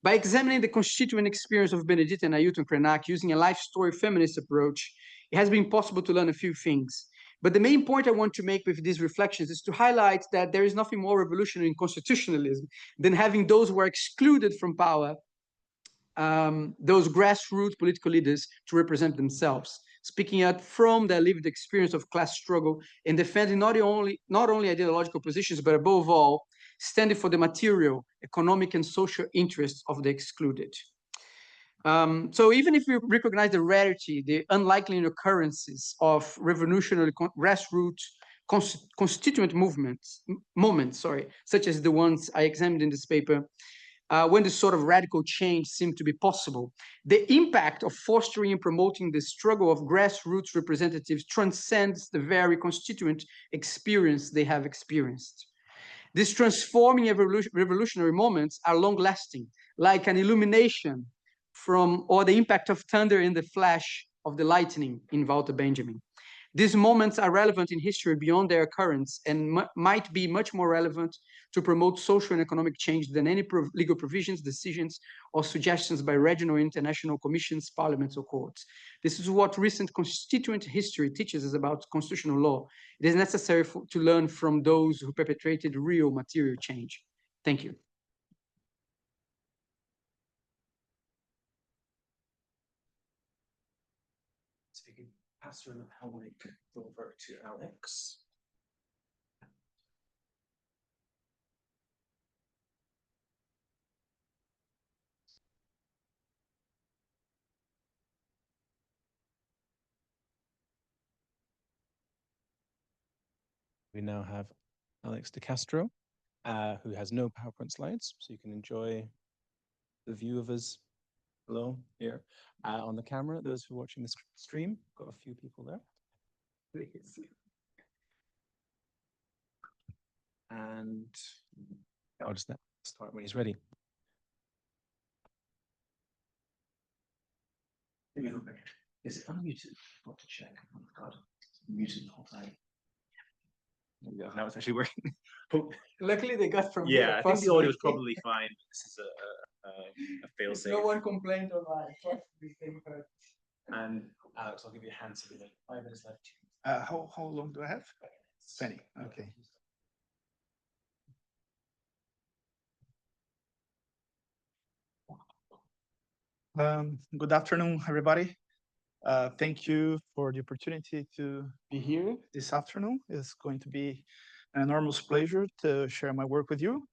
By examining the constituent experience of Benedita and Ailton Krenak using a life story feminist approach, it has been possible to learn a few things. But the main point I want to make with these reflections is to highlight that there is nothing more revolutionary in constitutionalism than having those who are excluded from power, those grassroots political leaders, to represent themselves, speaking out from their lived experience of class struggle and defending not only ideological positions, but above all, standing for the material, economic, and social interests of the excluded. So even if we recognize the rarity, the unlikely occurrences of revolutionary grassroots constituent moments, such as the ones I examined in this paper, when this sort of radical change seemed to be possible, the impact of fostering and promoting the struggle of grassroots representatives transcends the very constituent experience they have experienced. These transforming revolutionary moments are long-lasting, like an illumination or the impact of thunder in the flash of the lightning in Walter Benjamin. These moments are relevant in history beyond their occurrence and might be much more relevant to promote social and economic change than any legal provisions, decisions, or suggestions by regional and international commissions, parliaments, or courts. This is what recent constituent history teaches us about constitutional law. It is necessary to learn from those who perpetrated real material change. Thank you. So we can pass the mic over to Alex. We now have Alex de Castro, who has no PowerPoint slides, so you can enjoy the view of us below here on the camera. Those who are watching the stream, got a few people there. And I'll just start when he's ready. Is it unmuted? I've got to check. Oh my God, it's muted the whole time. Yeah, now it's actually working. Luckily, they got from here. I think the audio is probably fine. This is a fail-safe. No one complained online. And Alex, I'll give you a hand so we have 5 minutes left. How long do I have? 20. Okay. Good afternoon, everybody. Thank you for the opportunity to be here this afternoon. It's going to be an enormous pleasure to share my work with you.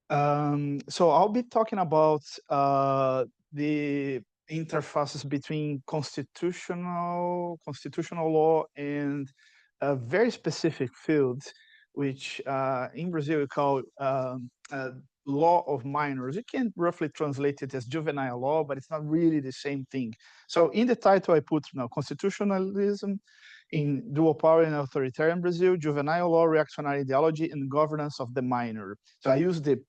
So I'll be talking about the interfaces between constitutional law and a very specific field, which in Brazil we call law of minors. You can roughly translate it as juvenile law, but it's not really the same thing. So in the title I put Constitutionalism in Dual Power in Authoritarian Brazil, Juvenile Law, Reactionary Ideology, and Governance of the Minor. So I use the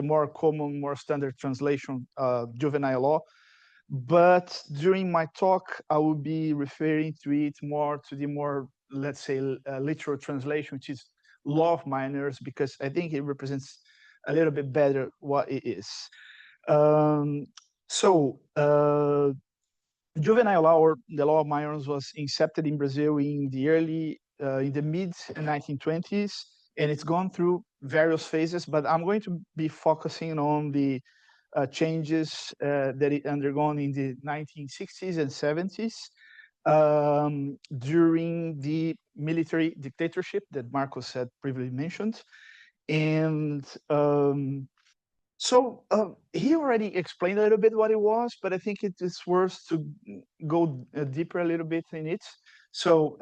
more common, more standard translation, juvenile law. But during my talk, I will be referring to it more to the more, let's say, literal translation, which is law of minors, because I think it represents a little bit better what it is. Juvenile law, or the law of minors, was incepted in Brazil in the mid 1920s, and it's gone through various phases. But I'm going to be focusing on the changes that it undergone in the 1960s and 70s during the military dictatorship that Marcos had previously mentioned. And he already explained a little bit what it was, but I think it is worth to go deeper a little bit in it. So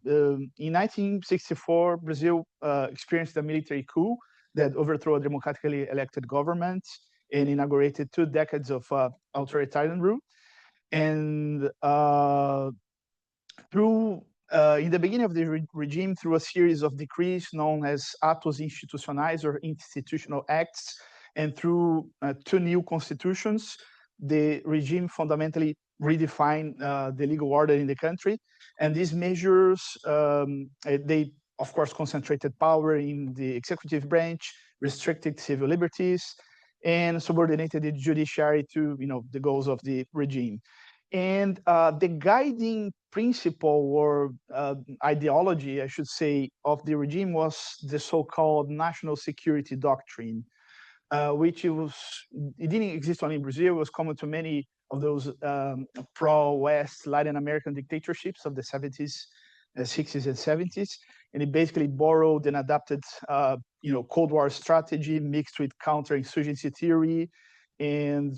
in 1964, Brazil experienced a military coup that overthrew a democratically elected government and inaugurated 2 decades of authoritarian rule. And in the beginning of the regime, through a series of decrees known as Atos Institucionais, or institutional acts, and through 2 new constitutions, the regime fundamentally redefined the legal order in the country. And these measures, they of course, concentrated power in the executive branch, restricted civil liberties, and subordinated the judiciary to, the goals of the regime. And the guiding principle or ideology, I should say, of the regime was the so-called national security doctrine, which it didn't exist only in Brazil. It was common to many of those pro-West Latin American dictatorships of the 70s, 60s, and 70s. And it basically borrowed and adapted, Cold War strategy mixed with counterinsurgency theory and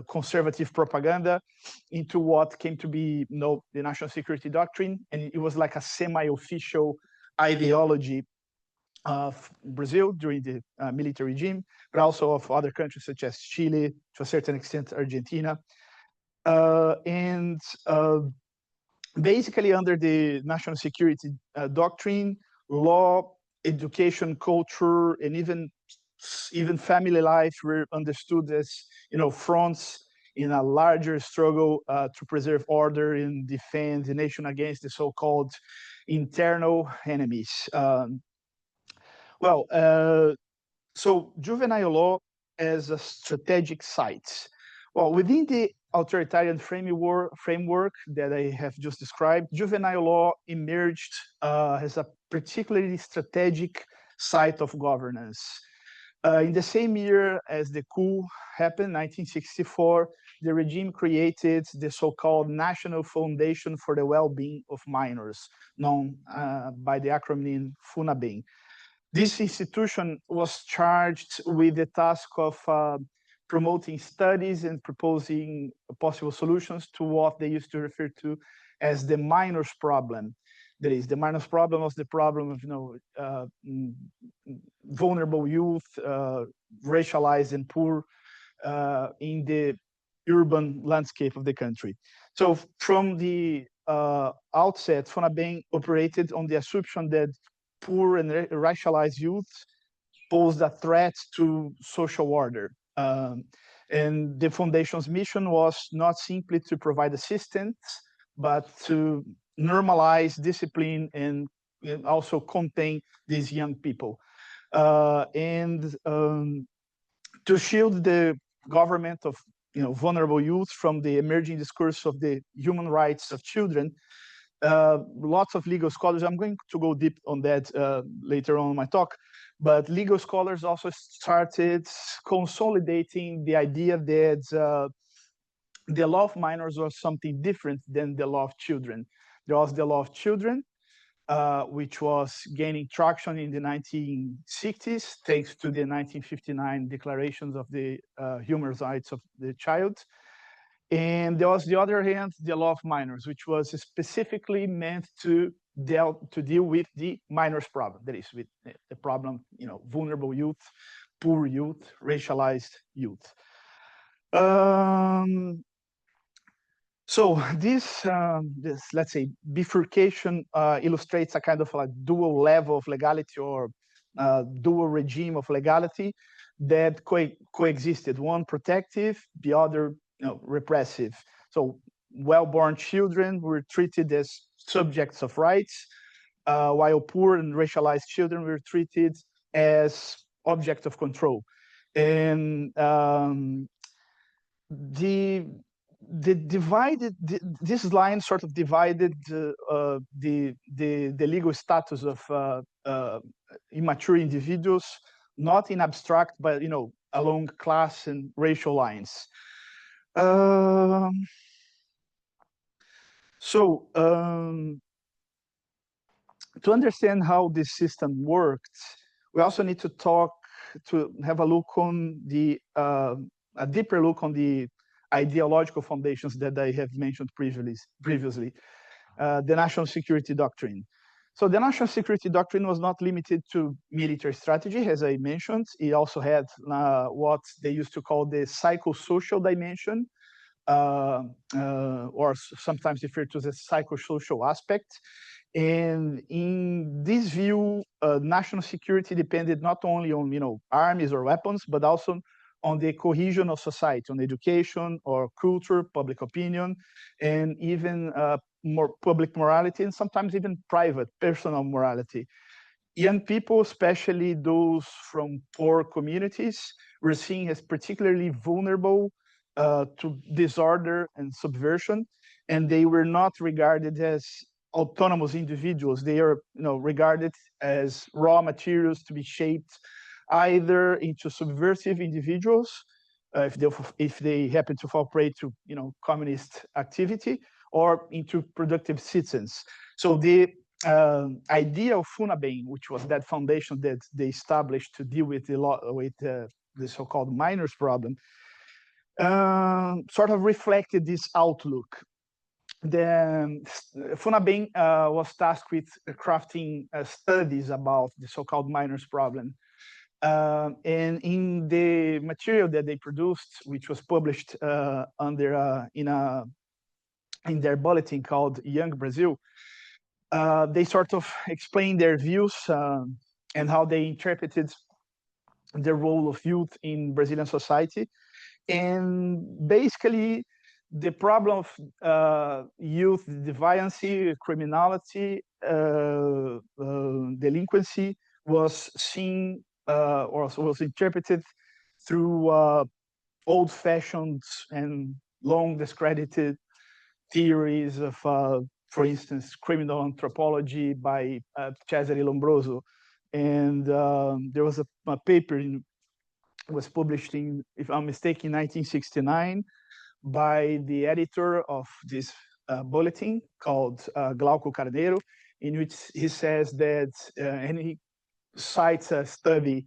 conservative propaganda into what came to be the national security doctrine. And it was like a semi-official ideology of Brazil during the military regime, but also of other countries such as Chile, to a certain extent, Argentina. Basically, under the national security doctrine, law, education, culture, and even family life were understood as fronts in a larger struggle to preserve order and defend the nation against the so-called internal enemies. So juvenile law as a strategic site. Well, within the authoritarian framework that I have just described, juvenile law emerged as a particularly strategic site of governance. In the same year as the coup happened, 1964, the regime created the so-called National Foundation for the Well-being of Minors, known by the acronym FUNABEM. This institution was charged with the task of promoting studies and proposing possible solutions to what they used to refer to as the minors problem. That is, the minors problem was the problem of vulnerable youth, racialized and poor in the urban landscape of the country. So from the outset, FUNABEM operated on the assumption that poor and racialized youth posed a threat to social order. And the foundation's mission was not simply to provide assistance, but to normalize discipline and also contain these young people. And to shield the government of vulnerable youth from the emerging discourse of the human rights of children, lots of legal scholars, I'm going to go deep on that later on in my talk, but legal scholars also started consolidating the idea that the law of minors was something different than the law of children. There was the law of children, which was gaining traction in the 1960s, thanks to the 1959 declarations of the human rights of the child. And there was, the other hand, the law of minors, which was specifically meant to deal with the minors problem. That is, with the problem, vulnerable youth, poor youth, racialized youth. So this, let's say, bifurcation illustrates a kind of like dual level of legality or dual regime of legality that coexisted. One protective, the other repressive. So well-born children were treated as subjects of rights, while poor and racialized children were treated as objects of control. And this line sort of divided the legal status of immature individuals, not in abstract, but along class and racial lines. To understand how this system worked, we also need to have a look on a deeper look on the ideological foundations that I have mentioned previously, the national security doctrine. So the national security doctrine was not limited to military strategy, as I mentioned. It also had what they used to call the psychosocial dimension, or sometimes referred to as a psychosocial aspect. And in this view, national security depended not only on armies or weapons, but also on the cohesion of society, on education or culture, public opinion, and even more public morality, and sometimes even private, personal morality. Young people, especially those from poor communities, were seen as particularly vulnerable to disorder and subversion, and they were not regarded as autonomous individuals. They are, regarded as raw materials to be shaped either into subversive individuals, if they happen to fall prey to, communist activity, or into productive citizens. So the idea of FUNABEM, which was that foundation that they established to deal with the so-called minors problem, sort of reflected this outlook. The FUNABEM was tasked with crafting studies about the so-called minors problem. And in the material that they produced, which was published in their bulletin called Young Brazil, they sort of explained their views and how they interpreted the role of youth in Brazilian society. And basically, the problem of youth deviancy, criminality, delinquency was seen or was interpreted through old-fashioned and long discredited theories of, for instance, criminal anthropology by Cesare Lombroso. And there was a paper was published in, if I'm mistaken, 1969 by the editor of this bulletin called Glauco Carneiro, in which he says that, and he cites a study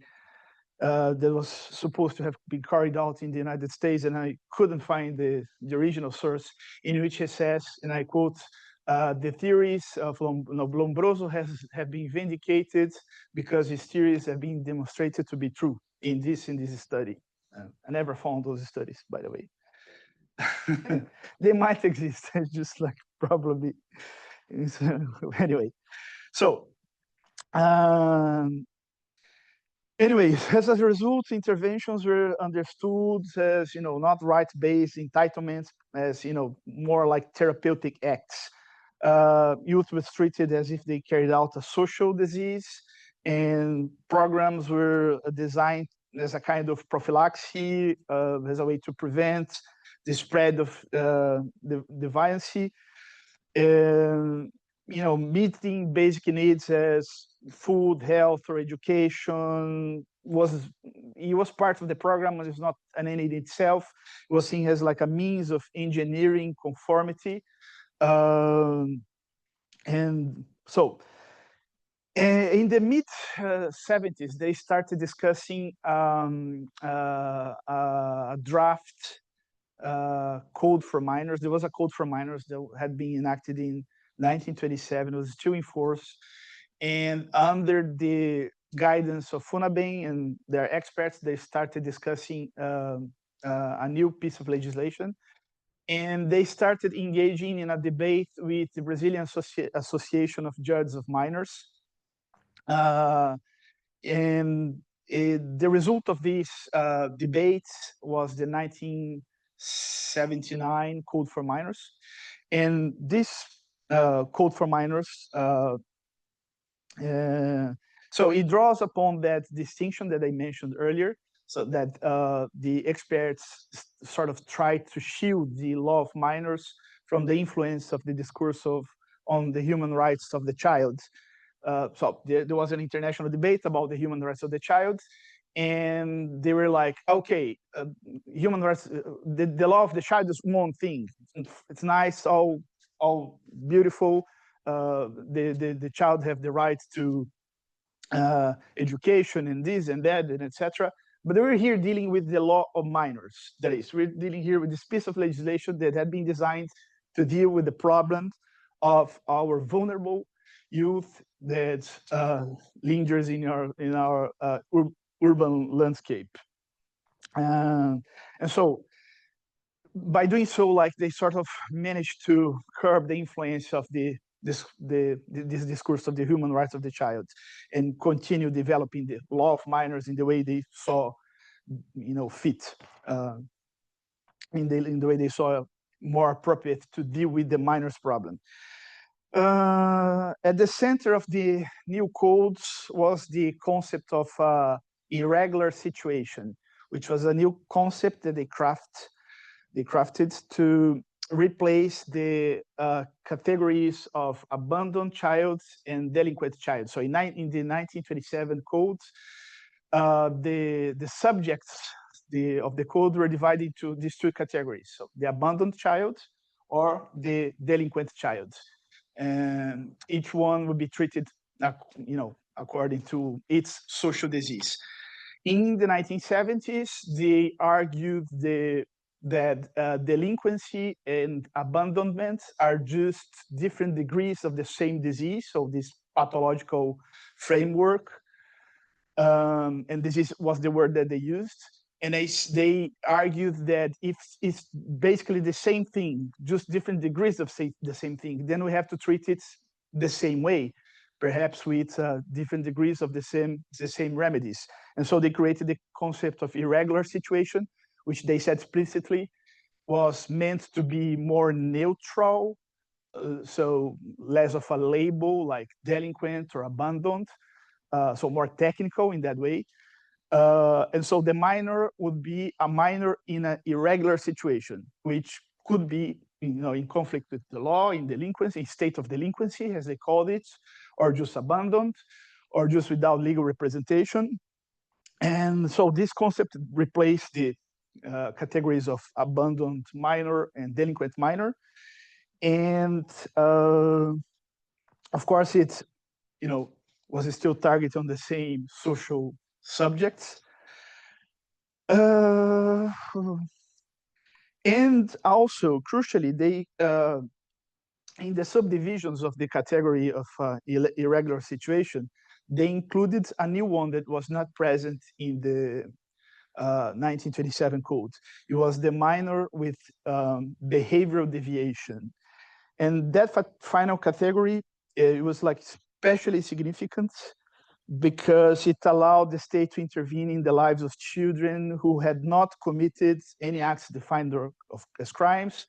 that was supposed to have been carried out in the United States, and I couldn't find the original source, in which he says, and I quote, the theories of Lombroso have been vindicated because his theories have been demonstrated to be true in this study. I never found those studies, by the way. They might exist, just like probably. Anyway, so anyways, as a result, interventions were understood as, not right-based entitlements, as, more like therapeutic acts. Youth was treated as if they carried out a social disease, and programs were designed as a kind of prophylaxis, as a way to prevent the spread of the violence. Meeting basic needs as food, health, or education was part of the program, but it's not an end in itself. It was seen as like a means of engineering conformity. And so in the mid 70s, they started discussing a draft code for minors. There was a code for minors that had been enacted in 1927. It was still in force. And under the guidance of FUNABEM and their experts, they started discussing a new piece of legislation. And they started engaging in a debate with the Brazilian Association of Judges of Minors. And the result of this debate was the 1979 Code for Minors. And this Code for Minors, so it draws upon that distinction that I mentioned earlier, so that the experts sort of tried to shield the law of minors from the influence of the discourse on the human rights of the child. So there was an international debate about the human rights of the child, and they were like, okay, human rights, the law of the child is one thing. It's nice, all beautiful. The child have the right to education and this and that and etc. But we're here dealing with the law of minors. That is, we're dealing here with this piece of legislation that had been designed to deal with the problem of our vulnerable youth that lingers in our urban landscape. And so by doing so, like, they sort of managed to curb the influence of this discourse of the human rights of the child and continue developing the law of minors in the way they saw fit in the way they saw more appropriate to deal with the minors problem. At the center of the new codes was the concept of irregular situation, which was a new concept that they crafted to replace the categories of abandoned child and delinquent child. So in the 1927 codes, the subjects of the code were divided into these two categories: so the abandoned child or the delinquent child, and each one would be treated, according to its social disease. In the 1970s, they argued that delinquency and abandonment are just different degrees of the same disease, so this pathological framework. And this was the word that they used. And they argued that if it's basically the same thing, just different degrees of the same thing, then we have to treat it the same way, perhaps with different degrees of the same remedies. And so they created the concept of irregular situation, which they said explicitly was meant to be more neutral, so less of a label like delinquent or abandoned, so more technical in that way. And so the minor would be a minor in an irregular situation, which could be in conflict with the law, in delinquency, in state of delinquency, as they called it, or just abandoned, or just without legal representation. And so this concept replaced the categories of abandoned minor and delinquent minor. And of course, it was still targeted on the same social subjects. And also, crucially, they in the subdivisions of the category of irregular situation, they included a new one that was not present in the 1927 code. It was the minor with behavioral deviation. And that final category, it was like especially significant because it allowed the state to intervene in the lives of children who had not committed any acts defined as crimes,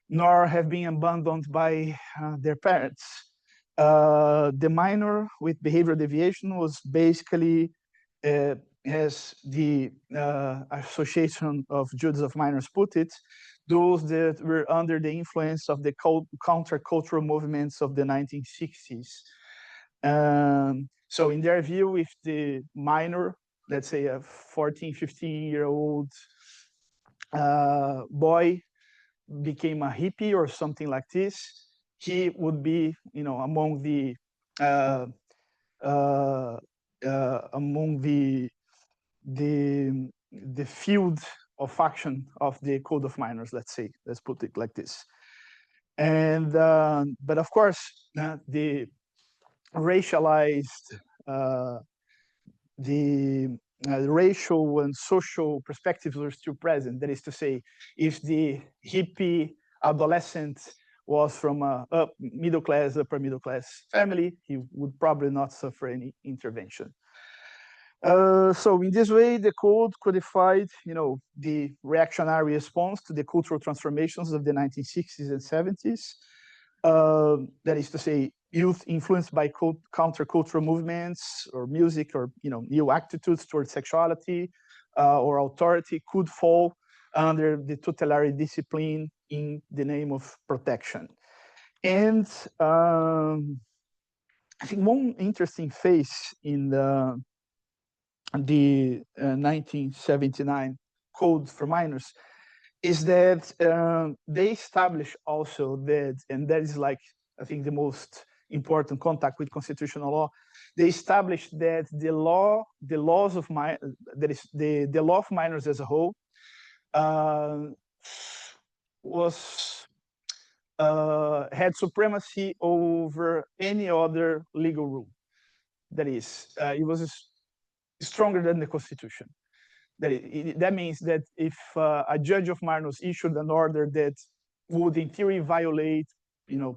nor have been abandoned by their parents. The minor with behavioral deviation was basically, as the Association of Judges of Minors put it, those that were under the influence of the countercultural movements of the 1960s. So in their view, if the minor, let's say a 14, 15-year-old boy became a hippie or something like this, he would be, among the field of action of the Code of Minors, let's put it like this. And but of course, the racialized, the racial and social perspectives were still present. That is to say, if the hippie adolescent was from a upper middle class family, he would probably not suffer any intervention. So in this way, the code codified, the reactionary response to the cultural transformations of the 1960s and 70s. That is to say, youth influenced by countercultural movements or music or new attitudes towards sexuality or authority could fall under the tutelary discipline in the name of protection. And I think one interesting phase in the 1979 Code for Minors is that they establish also that, and that is like, I think, the most important contact with constitutional law. They established that the law of minors as a whole had supremacy over any other legal rule. That is, it was stronger than the Constitution. That means that if a judge of minors issued an order that would, in theory, violate,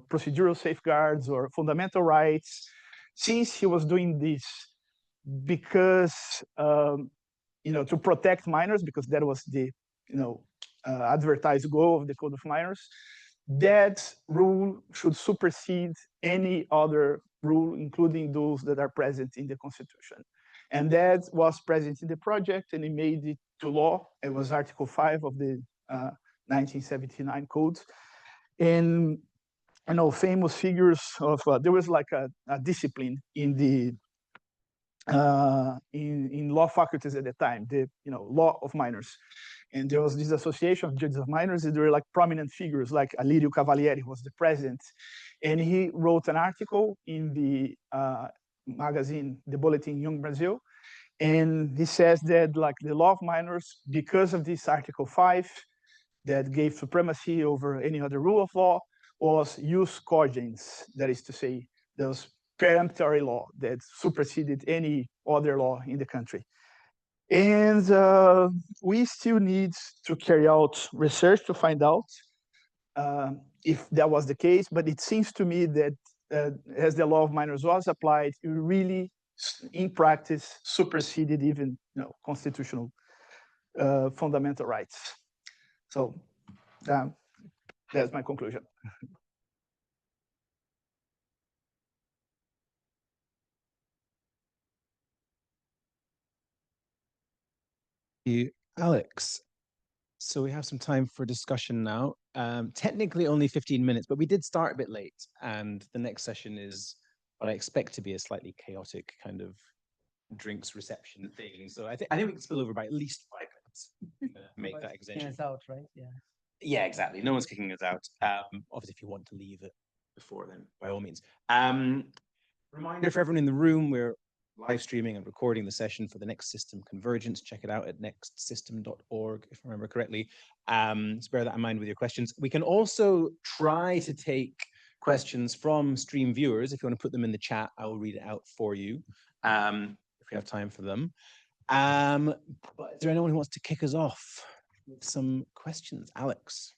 procedural safeguards or fundamental rights, since he was doing this because to protect minors, because that was the, advertised goal of the Code of Minors, that rule should supersede any other rule, including those that are present in the Constitution. And that was present in the project, and it made it to law. It was Article 5 of the 1979 Code. And famous figures of there was like a discipline in the in law faculties at the time, the law of minors. And there was this association of judges of minors, and there were like prominent figures like Alirio Cavalieri, who was the president. And he wrote an article in the magazine, the Bulletin Young Brazil. And he says that like the law of minors, because of this Article 5, that gave supremacy over any other rule of law, was jus cogens, that is to say, there was peremptory law that superseded any other law in the country. And we still need to carry out research to find out if that was the case, but it seems to me that as the law of minors was applied, it really, in practice, superseded even constitutional fundamental rights. So that's my conclusion. Alex. So we have some time for discussion now. Technically only 15 minutes, but we did start a bit late, and the next session is what I expect to be a slightly chaotic kind of drinks reception thing. So I think we can spill over by at least 5 minutes. Make that extension. It's out, right? Yeah. Yeah, exactly. No one's kicking us out. Obviously, if you want to leave it before then, by all means. Reminder for everyone in the room, we're live streaming and recording the session for the Next System Convergence. Check it out at nextsystem.org, if I remember correctly. So bear that in mind with your questions. We can also try to take questions from stream viewers. If you want to put them in the chat, I will read it out for you if we have time for them. But is there anyone who wants to kick us off with some questions? Alex.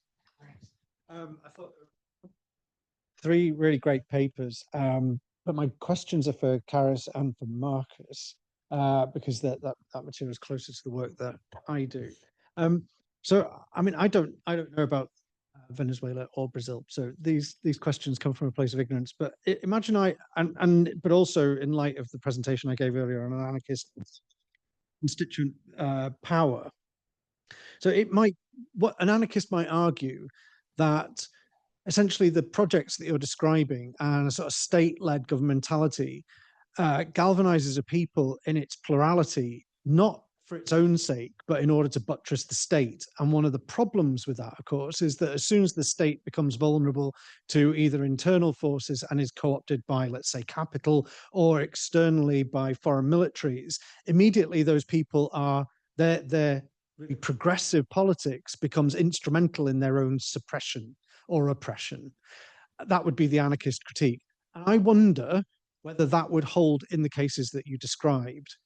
I thought 3 really great papers. But my questions are for Carys and for Marcus, because that material is closer to the work that I do. So, I mean, I don't know about Venezuela or Brazil. So these questions come from a place of ignorance. But imagine but also in light of the presentation I gave earlier on an anarchist constituent power. So what an anarchist might argue that essentially the projects that you're describing and a sort of state-led governmentality galvanizes a people in its plurality, not for its own sake, but in order to buttress the state. And one of the problems with that, of course, is that as soon as the state becomes vulnerable to either internal forces and is co-opted by, let's say, capital, or externally by foreign militaries, immediately those people their really progressive politics becomes instrumental in their own suppression or oppression. That would be the anarchist critique. And I wonder whether that would hold in the cases that you described.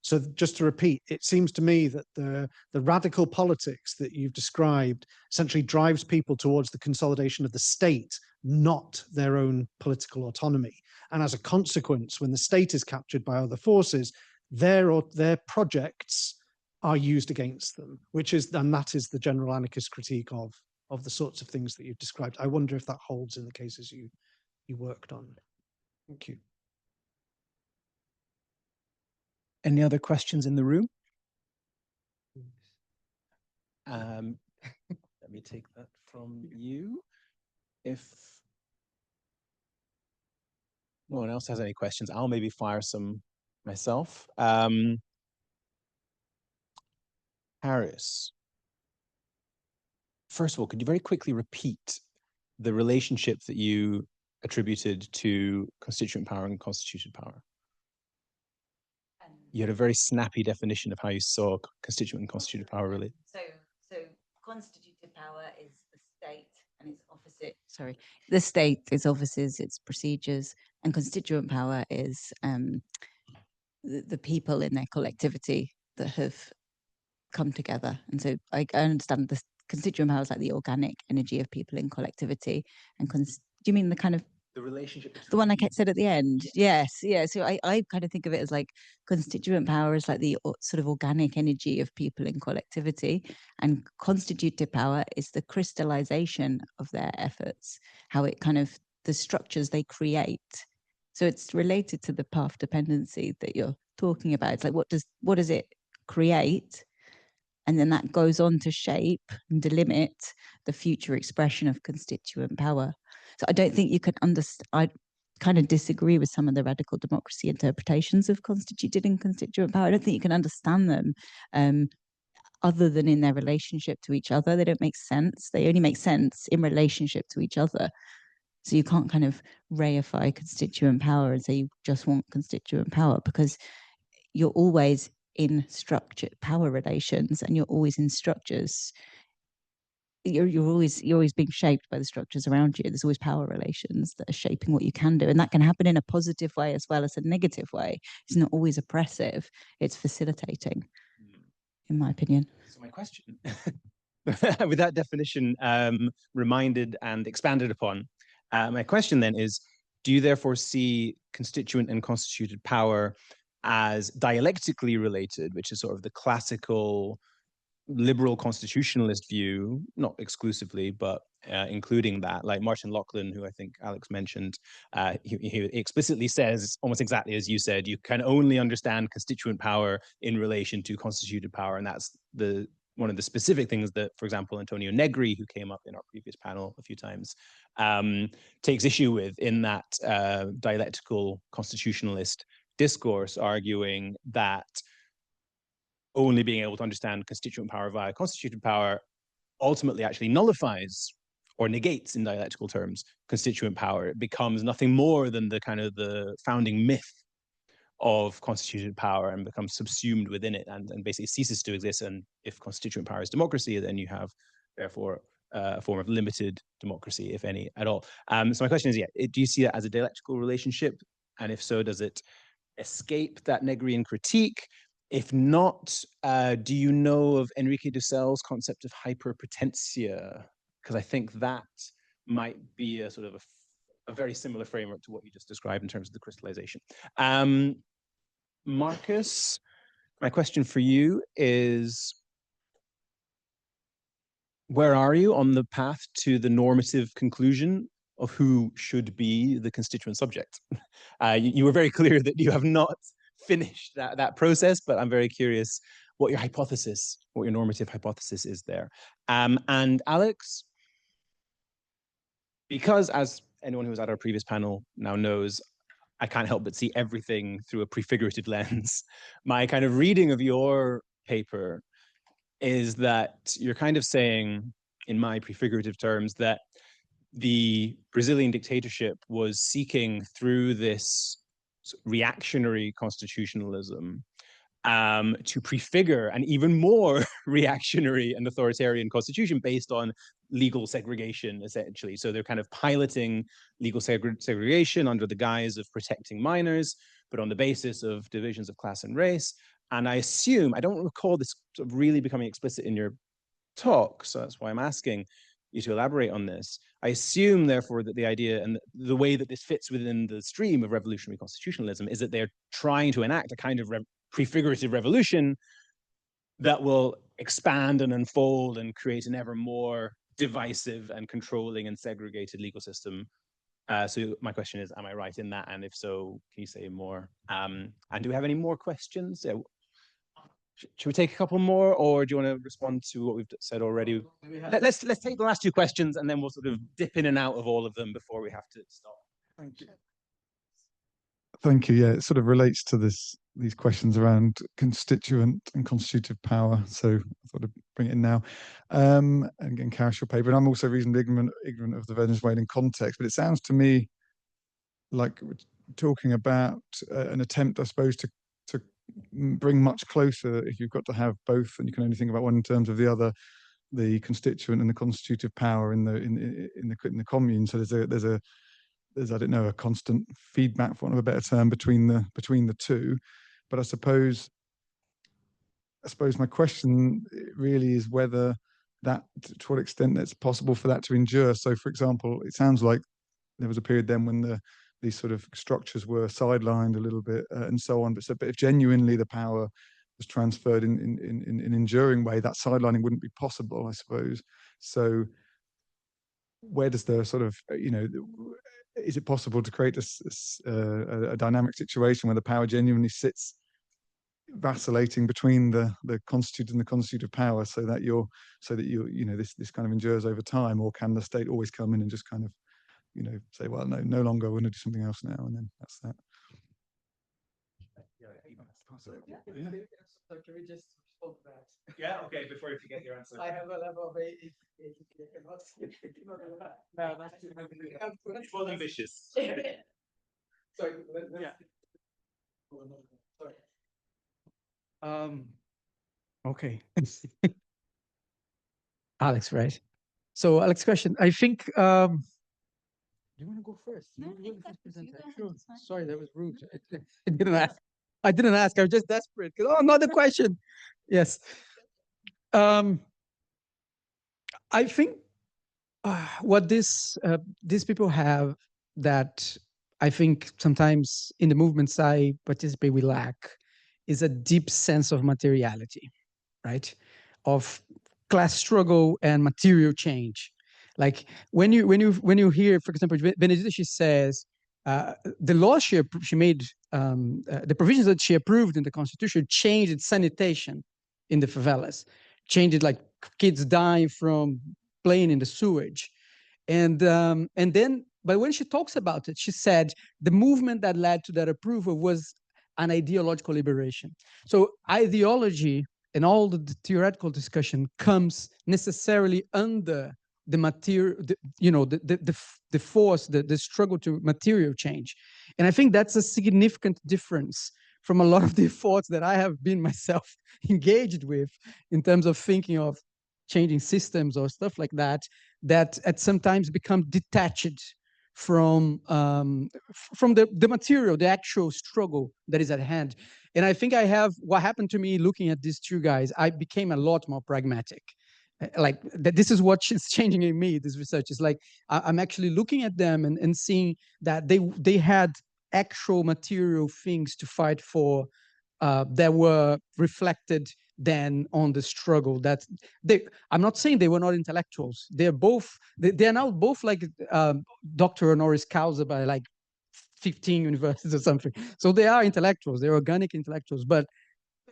So just to repeat, it seems to me that the radical politics that you've described essentially drives people towards the consolidation of the state, not their own political autonomy. And as a consequence, when the state is captured by other forces, their projects are used against them, and that is the general anarchist critique of the sorts of things that you've described. I wonder if that holds in the cases you worked on. Thank you. Any other questions in the room? Let me take that from you. If no one else has any questions, I'll maybe fire some myself. Carys. First of all, could you very quickly repeat the relationship that you attributed to constituent power and constituted power? You had a very snappy definition of how you saw constituent and constituted power really. So constitutive power is the state and its opposite. Sorry, the state, its offices, its procedures, and constituent power is the people in their collectivity that have come together. And so I understand the constituent power is like the organic energy of people in collectivity. And do you mean the kind of The relationship between the one I said at the end. Yes, yeah. So I kind of think of it as like constituent power is like the sort of organic energy of people in collectivity, and constitutive power is the crystallization of their efforts, how it kind of, the structures they create. So it's related to the path dependency that you're talking about. It's like, what does it create? And then that goes on to shape and delimit the future expression of constituent power. So I don't think you can understand, I kind of disagree with some of the radical democracy interpretations of constituted and constituent power. I don't think you can understand them other than in their relationship to each other. They don't make sense. They only make sense in relationship to each other. So you can't kind of reify constituent power and say you just want constituent power, because you're always in structured power relations, and you're always in structures. You're always being shaped by the structures around you. There's always power relations that are shaping what you can do, and that can happen in a positive way as well as a negative way. It's not always oppressive; it's facilitating, in my opinion. So my question, with that definition reminded and expanded upon, my question then is: do you therefore see constituent and constituted power as dialectically related, which is sort of the classical liberal constitutionalist view, not exclusively, but including that, like Martin Lachlan, who I think Alex mentioned, he explicitly says, almost exactly as you said, you can only understand constituent power in relation to constituted power. And that's one of the specific things that, for example, Antonio Negri, who came up in our previous panel a few times, takes issue with in that dialectical constitutionalist discourse, arguing that only being able to understand constituent power via constituted power ultimately actually nullifies or negates, in dialectical terms, constituent power. It becomes nothing more than the kind of the founding myth of constituted power and becomes subsumed within it, and basically ceases to exist. And if constituent power is democracy, then you have therefore a form of limited democracy, if any at all. So my question is, do you see that as a dialectical relationship? And if so, does it escape that Negrian critique? If not, do you know of Enrique Dussell's concept of hyperpotentia? Because I think that might be a sort of a very similar framework to what you just described in terms of the crystallization. Marcus, my question for you is, where are you on the path to the normative conclusion of who should be the constituent subject? You were very clear that you have not finished that process, but I'm very curious what your hypothesis, what your normative hypothesis is there. And Alex, because as anyone who was at our previous panel now knows, I can't help but see everything through a prefigurative lens. My kind of reading of your paper is that you're kind of saying, in my prefigurative terms, that the Brazilian dictatorship was seeking through this reactionary constitutionalism to prefigure an even more reactionary and authoritarian constitution based on legal segregation, essentially. So they're kind of piloting legal segregation under the guise of protecting minors, but on the basis of divisions of class and race. And I assume, I don't recall this sort of really becoming explicit in your talk, so that's why I'm asking you to elaborate on this. I assume, therefore, that the idea and the way that this fits within the stream of revolutionary constitutionalism is that they're trying to enact a kind of prefigurative revolution that will expand and unfold and create an ever more divisive and controlling and segregated legal system. So my question is, am I right in that? And if so, can you say more? And do we have any more questions? Should we take a couple more, or do you want to respond to what we've said already? Let's take the last two questions, and then we'll sort of dip in and out of all of them before we have to stop. Thank you. Thank you. Yeah, it sort of relates to these questions around constituent and constitutive power. So I thought I'd bring it in now. And again, Carys, your paper. And I'm also reasonably ignorant of the Venezuelan context, but it sounds to me like we're talking about an attempt, I suppose, to bring much closer, if you've got to have both, and you can only think about one in terms of the other, the constituent and the constitutive power in the commune. So there's I don't know, a constant feedback, for want of a better term, between the two. But I suppose my question really is whether that, to what extent it's possible for that to endure. So, for example, it sounds like there was a period then when these sort of structures were sidelined a little bit and so on. But if genuinely the power was transferred in an enduring way, that sidelining wouldn't be possible, I suppose. So where does the sort of, is it possible to create a dynamic situation where the power genuinely sits vacillating between the constituted and the constitutive power, so that this kind of endures over time? Or can the state always come in and just kind of, say, well, no longer, we're going to do something else now, and then that's that? So can we just respond to that? Yeah, okay, before you forget your answer. I have a level of no, that's Well, ambitious. Sorry. Yeah. Sorry. Okay. Alex, right? So Alex, question. I think do you want to go first? No, You go first ahead, present. you go ahead, it's fine. Sorry, that was rude. I didn't ask. I didn't ask. I was just desperate. Oh, another question. Yes. I think what these people have that I think sometimes in the movements I participate we lack is a deep sense of materiality, right? Of class struggle and material change. Like when you hear, for example, Benedita, she says the law she made, the provisions that she approved in the Constitution changed sanitation in the favelas, changed it, like kids dying from playing in the sewage, and then, but when she talks about it, she said the movement that led to that approval was an ideological liberation. So ideology and all the theoretical discussion comes necessarily under the material, the force, the struggle to material change. And I think that's a significant difference from a lot of the thoughts that I have been myself engaged with in terms of thinking of changing systems or stuff like that, that at sometimes become detached from the material, the actual struggle that is at hand. And I think what happened to me looking at these two guys, I became a lot more pragmatic. Like this is what is changing in me, this research is like, I'm actually looking at them and seeing that they had actual material things to fight for that were reflected then on the struggle that I'm not saying they were not intellectuals. They're now both like Dr. Honoris Causa by like 15 universities or something. So they are intellectuals, they're organic intellectuals, but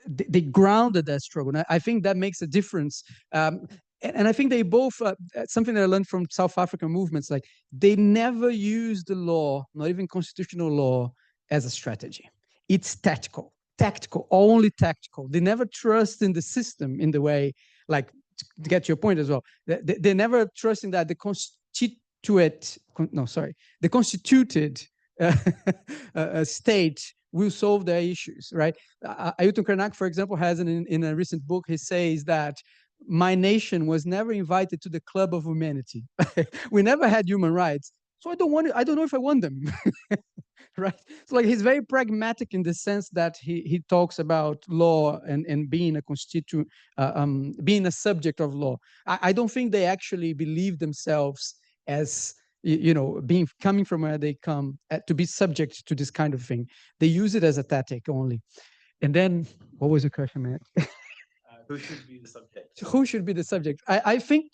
they grounded that struggle. And I think that makes a difference. And I think they both, something that I learned from South African movements, like they never use the law, not even constitutional law, as a strategy. It's tactical, only tactical. They never trust in the system in the way, like, to get to your point as well, they never trust in that the constituted state will solve their issues, right? Ailton Krenak, for example, has in a recent book, he says that my nation was never invited to the club of humanity. We never had human rights. So I don't know if I want them. Right? So like he's very pragmatic in the sense that he talks about law and being a constituent, being a subject of law. I don't think they actually believe themselves as, coming from where they come to be subject to this kind of thing. They use it as a tactic only. And then, what was the question, man? Who should be the subject? Who should be the subject? I think,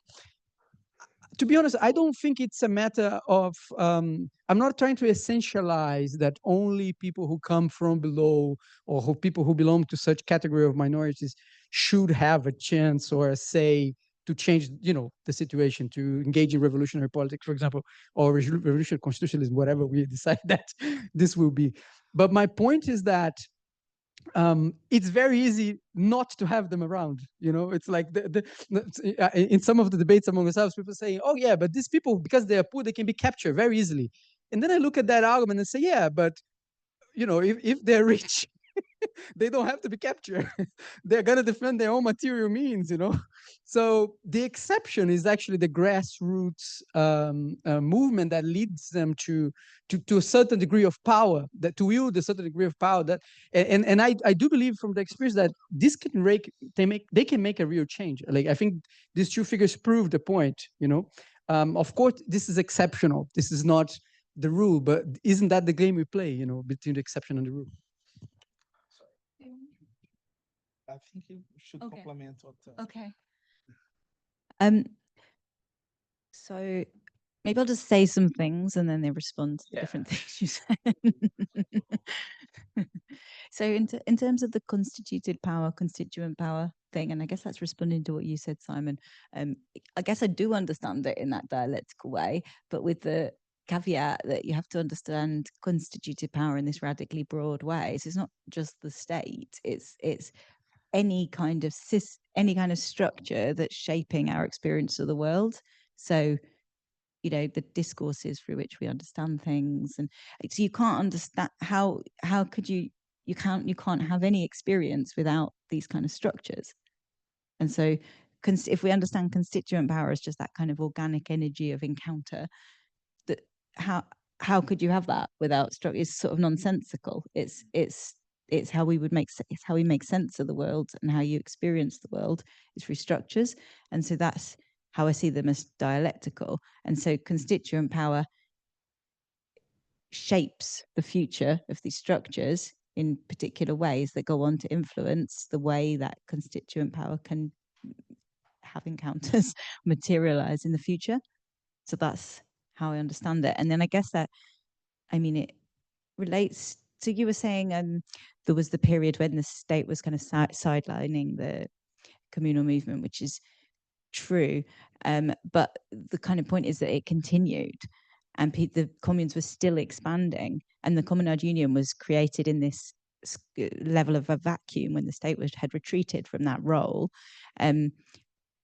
to be honest, I don't think it's a matter of, I'm not trying to essentialize that only people who come from below or people who belong to such category of minorities should have a chance or a say to change, the situation, to engage in revolutionary politics, for example, or revolutionary constitutionalism, whatever we decide that this will be. But my point is that it's very easy not to have them around. It's like in some of the debates among ourselves, people saying, oh yeah, but these people, because they are poor, they can be captured very easily. And then I look at that argument and say, yeah, but if they're rich, they don't have to be captured. They're going to defend their own material means, So the exception is actually the grassroots movement that leads them to a certain degree of power, that to wield a certain degree of power. That and I do believe from the experience that this they can make a real change. Like I think these two figures prove the point. Of course, this is exceptional. This is not the rule, but isn't that the game we play, you know, between the exception and the rule? I think you should complement what. Okay. So maybe I'll just say some things and then they respond to different things you said. So in terms of the constituted power, constituent power thing, and I guess that's responding to what you said, Simon, I guess I do understand it in that dialectical way, but with the caveat that you have to understand constituted power in this radically broad way. So it's not just the state, it's any kind of structure that's shaping our experience of the world. So, you know, the discourses through which we understand things, and so you can't understand how could you can't have any experience without these kind of structures. And so if we understand constituent power as just that kind of organic energy of encounter, that how could you have that without structure? It's sort of nonsensical. It's how we would it's how we make sense of the world, and how you experience the world is through structures. And so that's how I see them as dialectical. And so constituent power shapes the future of these structures in particular ways that go on to influence the way that constituent power can have encounters materialize in the future. So that's how I understand it. And then I guess that, I mean, it relates to, you were saying there was the period when the state was kind of sidelining the communal movement, which is true. But the kind of point is that it continued, and the communes were still expanding, and the Communard Union was created in this level of a vacuum when the state had retreated from that role. And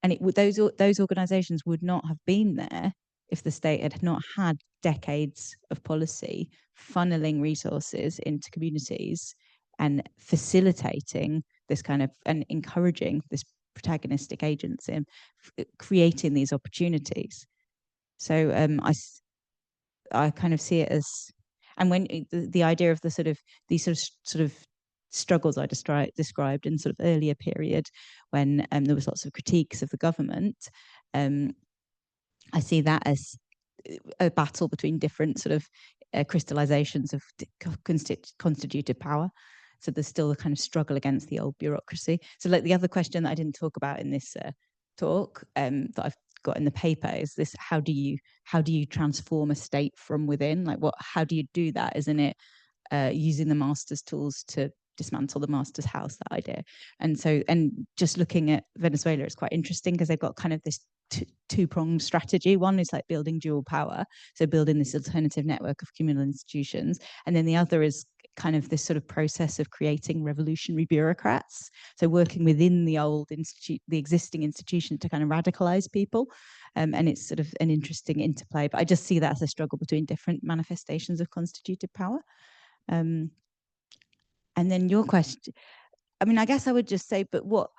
those organizations would not have been there if the state had not had decades of policy funneling resources into communities and facilitating this kind of, and encouraging this protagonistic agency and creating these opportunities. So I kind of see it as, and when the idea of the sort of these sort of struggles I described in sort of earlier period when there was lots of critiques of the government, I see that as a battle between different sort of crystallizations of constituted power. So there's still a kind of struggle against the old bureaucracy. So like the other question that I didn't talk about in this talk that I've got in the paper is this: how do you transform a state from within? Like how do you do that? Isn't it using the master's tools to dismantle the master's house, that idea? And so, and just looking at Venezuela, it's quite interesting because they've got kind of this two-pronged strategy. One is like building dual power, so building this alternative network of communal institutions, and then the other is kind of this sort of process of creating revolutionary bureaucrats, so working within the old institute, the existing institution, to kind of radicalize people. And it's sort of an interesting interplay, but I just see that as a struggle between different manifestations of constituted power. And then your question, I mean, I guess I would just say, but what,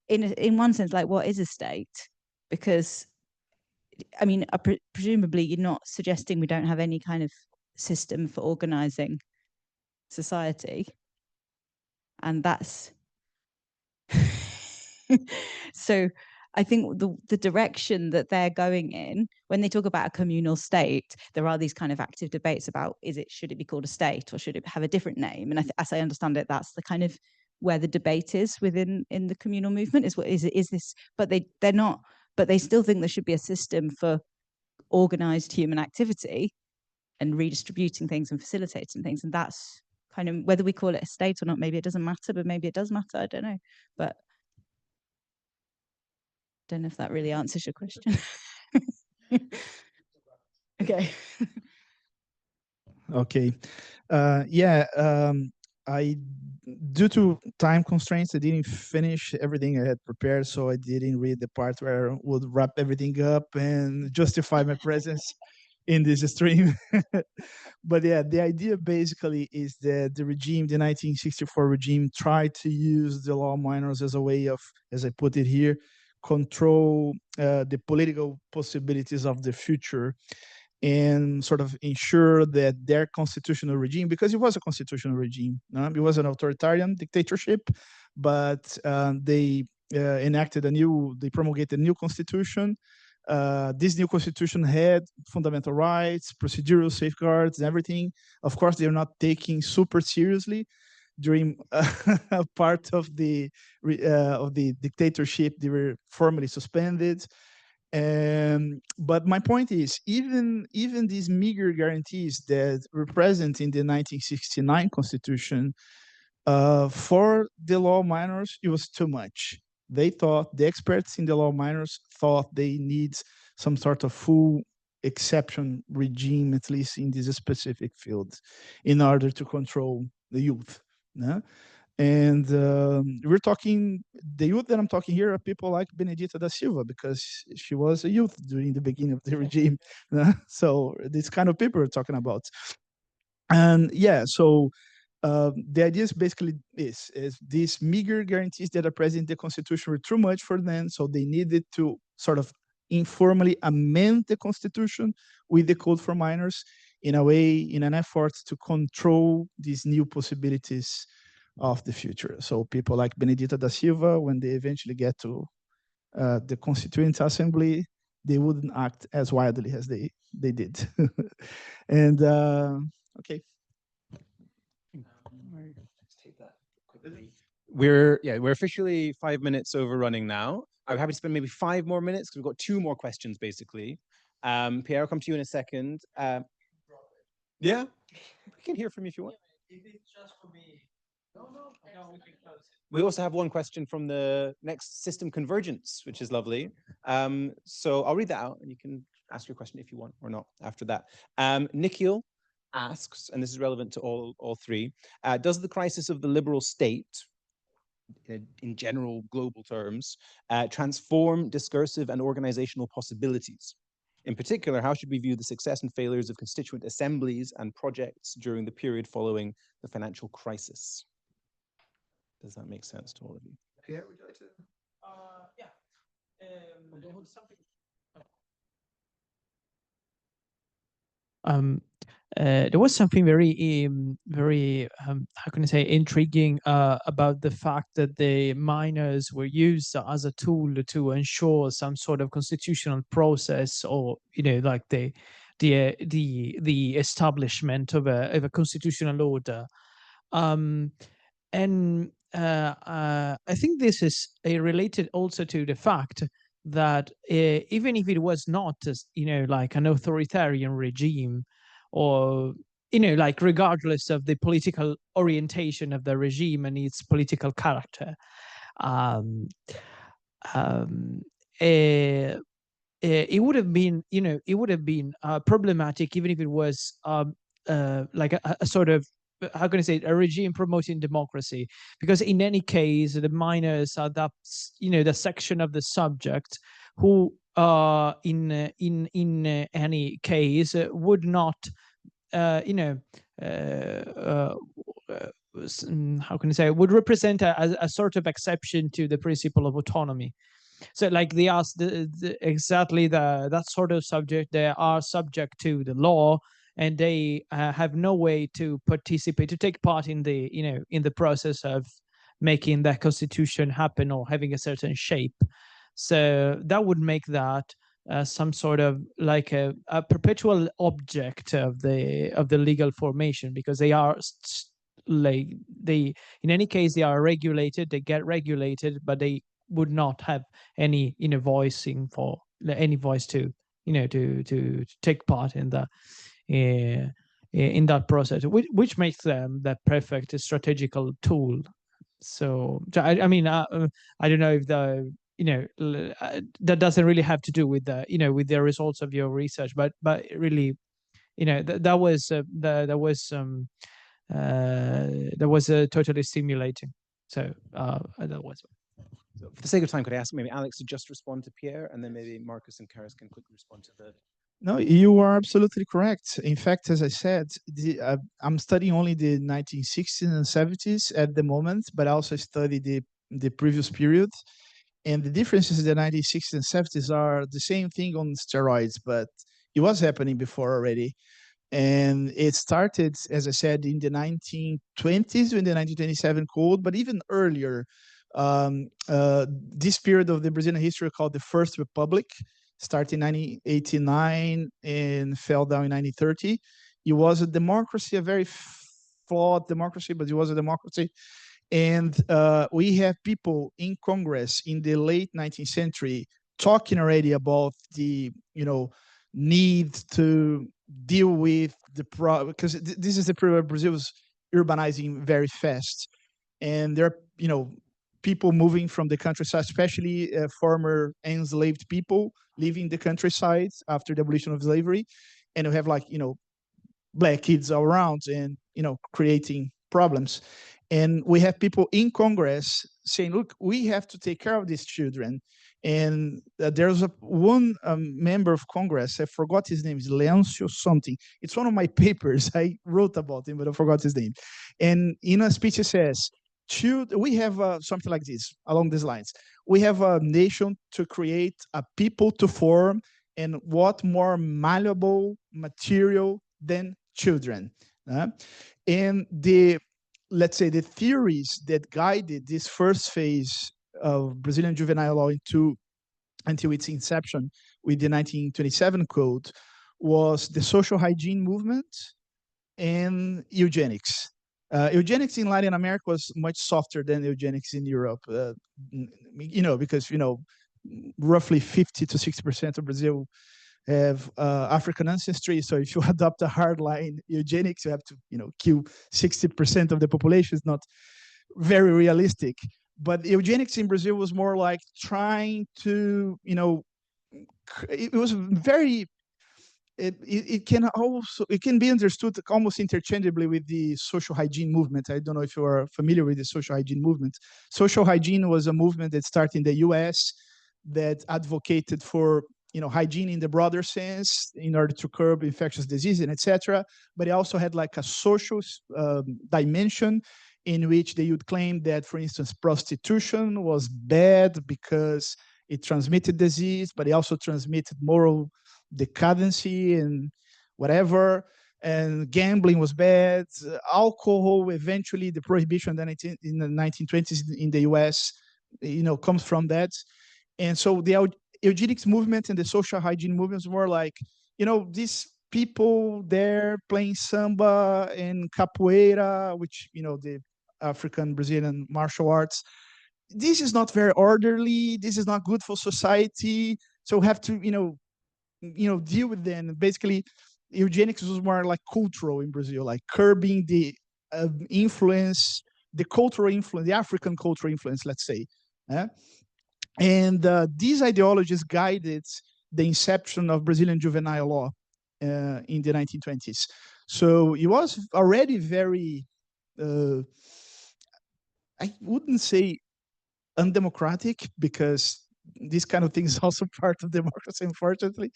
in one sense, like, what is a state? Because, I mean, presumably you're not suggesting we don't have any kind of system for organizing society. And that's, so I think the direction that they're going in, when they talk about a communal state, there are these kind of active debates about, should it be called a state, or should it have a different name? And as I understand it, that's the kind of where the debate is in the communal movement, is this, but they're not, but they still think there should be a system for organized human activity and redistributing things and facilitating things. And that's kind of, whether we call it a state or not, maybe it doesn't matter, but maybe it does matter, I don't know. But don't know if that really answers your question. Okay. Okay. Due to time constraints, I didn't finish everything I had prepared, so I didn't read the part where I would wrap everything up and justify my presence in this stream. But yeah, the idea basically is that the regime, the 1964 regime, tried to use the law minors as a way of, as I put it here, control the political possibilities of the future, and sort of ensure that their constitutional regime, because it was a constitutional regime, it was an authoritarian dictatorship, but they promulgated a new constitution this new constitution had fundamental rights, procedural safeguards, everything. Of course, they're not taking super seriously. During part of the dictatorship, they were formally suspended. But my point is, even these meager guarantees that were present in the 1969 Constitution, for the law minors, it was too much. They thought, the experts in the law minors thought they need some sort of full exception regime, at least in this specific field, in order to control the youth. Yeah? And we're talking, the youth that I'm talking here are people like Benedita da Silva, because she was a youth during the beginning of the regime. So this kind of people we're talking about. And yeah, so the idea is basically this, is these meager guarantees that are present in the Constitution were too much for them, so they needed to sort of informally amend the Constitution with the Code for Minors in a way, in an effort to control these new possibilities of the future. So people like Benedita da Silva, when they eventually get to the Constituent Assembly, they wouldn't act as wildly as they did. And okay. We're officially 5 minutes overrunning now. I'm happy to spend maybe 5 more minutes because we've got 2 more questions basically. Pierre, I'll come to you in a second. Yeah, we can hear from you if you want. If it's just for me. We also have one question from the next system convergence, which is lovely. So I'll read that out and you can ask your question if you want or not after that. Nikhil asks, and this is relevant to all 3, does the crisis of the liberal state, in general global terms, transform discursive and organizational possibilities? In particular, how should we view the success and failures of constituent assemblies and projects during the period following the financial crisis? Does that make sense to all of you? Pierre, would you like to? Yeah. There was something very, how can I say, intriguing about the fact that the minors were used as a tool to ensure some sort of constitutional process, or like the establishment of a constitutional order. And I think this is related also to the fact that even if it was not, like an authoritarian regime, or like regardless of the political orientation of the regime and its political character, it would have been problematic even if it was like a sort of, how can I say it, a regime promoting democracy, because in any case the minors are that the section of the subject who in any case would not how can I say, would represent a sort of exception to the principle of autonomy. So like they are exactly that sort of subject, they are subject to the law, and they have no way to participate, to take part in the in the process of making that constitution happen or having a certain shape. So that would make that some sort of like a perpetual object of the legal formation, because they are like, they in any case they are regulated, they get regulated, but they would not have any voicing for any voice to to take part in the in that process, which makes them the perfect strategical tool. So I mean, I don't know if the that doesn't really have to do with the with the results of your research, but really that was totally stimulating. So that was. So for the sake of time, could I ask maybe Alex to just respond to Pierre, and then maybe Marcus and Carys can quickly respond to the. No, you are absolutely correct. In fact, as I said, I'm studying only the 1960s and 70s at the moment, but I also study the previous period. And the differences in the 1960s and 70s are the same thing on steroids, but it was happening before already. And it started, as I said, in the 1920s in the 1927 Code, but even earlier. This period of the Brazilian history called the First Republic. started in 1989 and fell down in 1930. It was a democracy, a very flawed democracy, but it was a democracy. And we have people in Congress in the late 19th century talking already about the, need to deal with the problem, because this is the period Brazil was urbanizing very fast. And there are, people moving from the countryside, especially former enslaved people leaving the countryside after the abolition of slavery. And we have black kids all around and, creating problems. And we have people in Congress saying, look, we have to take care of these children. And there's one member of Congress, I forgot his name, is Leoncio something. It's one of my papers. I wrote about him, but I forgot his name. And in a speech, he says, we have something like this, along these lines. We have a nation to create, a people to form, and what more malleable material than children? And let's say the theories that guided this first phase of Brazilian juvenile law until its inception with the 1927 code was the social hygiene movement and eugenics. Eugenics in Latin America was much softer than eugenics in Europe, because, roughly 50 to 60% of Brazil have African ancestry. So if you adopt a hardline eugenics, you have to, kill 60% of the population. It's not very realistic. But eugenics in Brazil was more like trying to, it was very, it can be understood almost interchangeably with the social hygiene movement. I don't know if you are familiar with the social hygiene movement. Social hygiene was a movement that started in the US that advocated for hygiene in the broader sense in order to curb infectious disease and etc. But it also had like a social dimension in which they would claim that, for instance, prostitution was bad because it transmitted disease, but it also transmitted moral decadency and whatever. And gambling was bad. Alcohol, eventually, the prohibition in the 1920s in the US, comes from that. And so the eugenics movement and the social hygiene movements were like, these people there playing samba and capoeira, which, the African Brazilian martial arts. This is not very orderly. This is not good for society. So we have to, deal with them. Basically, eugenics was more like cultural in Brazil, like curbing the influence, the cultural influence, the African cultural influence, let's say. And these ideologies guided the inception of Brazilian juvenile law in the 1920s. So it was already very, I wouldn't say undemocratic, because this kind of thing is also part of democracy, unfortunately.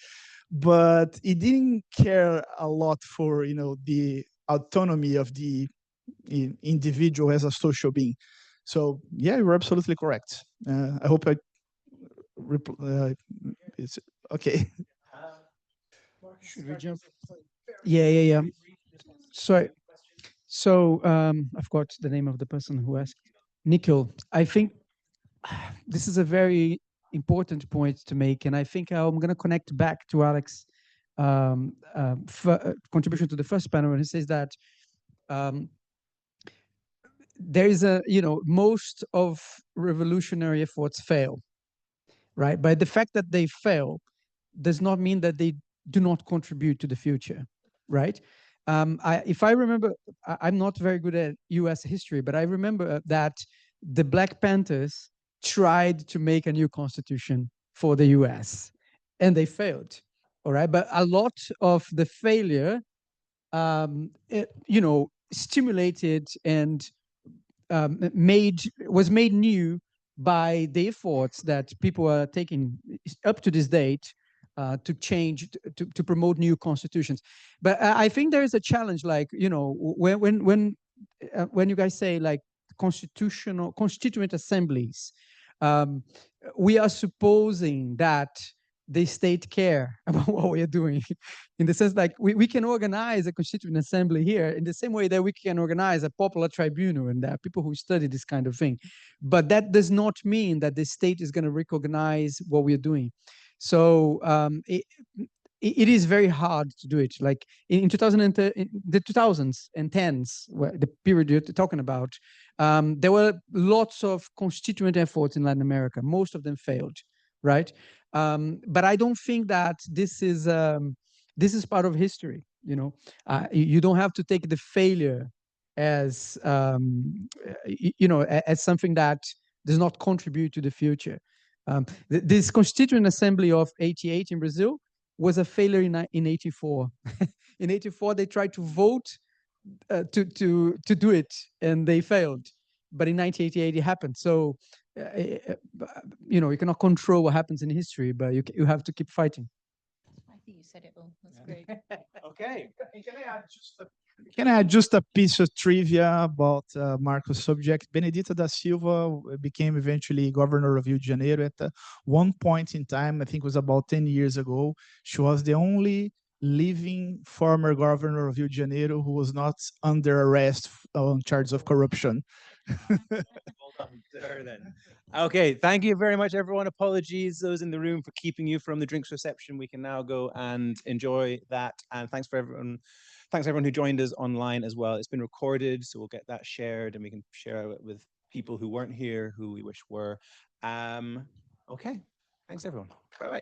But it didn't care a lot for, the autonomy of the individual as a social being. So yeah, you're absolutely correct. I hope it's okay. Should we jump? Yeah. Sorry. So I forgot the name of the person who asked. Nikhil, I think this is a very important point to make, and I think I'm going to connect back to Alex's contribution to the first panel, and he says that there is most of revolutionary efforts fail, right? But the fact that they fail does not mean that they do not contribute to the future, right? If I remember, I'm not very good at US history, but I remember that the Black Panthers tried to make a new constitution for the US and they failed, all right? But a lot of the failure, stimulated and was made new by the efforts that people are taking up to this date to change, to promote new constitutions. But I think there is a challenge, like, when you guys say like constituent assemblies, we are supposing that the state care about what we are doing, in the sense like we can organize a constituent assembly here in the same way that we can organize a popular tribunal, and there are people who study this kind of thing. But that does not mean that the state is going to recognize what we are doing. So it is very hard to do it. Like in 2010s, the period you're talking about, there were lots of constituent efforts in Latin America. Most of them failed, right? But I don't think that this is part of history. You know, you don't have to take the failure as as something that does not contribute to the future. This Constituent Assembly of '88 in Brazil was a failure in '84. In '84, they tried to vote to do it, and they failed. But in 1988, it happened. So, you cannot control what happens in history, but you have to keep fighting. I think you said it all. That's great. Okay. Can I add just a piece of trivia about Marco's subject? Benedita da Silva became eventually governor of Rio de Janeiro at one point in time. I think it was about 10 years ago. She was the only living former governor of Rio de Janeiro who was not under arrest on charges of corruption. Well done to her then. Okay, thank you very much, everyone. Apologies, those in the room, for keeping you from the drinks reception. We can now go and enjoy that. And thanks for everyone. Thanks everyone who joined us online as well. It's been recorded, so we'll get that shared, and we can share it with people who weren't here, who we wish were. Okay, thanks everyone. Bye bye.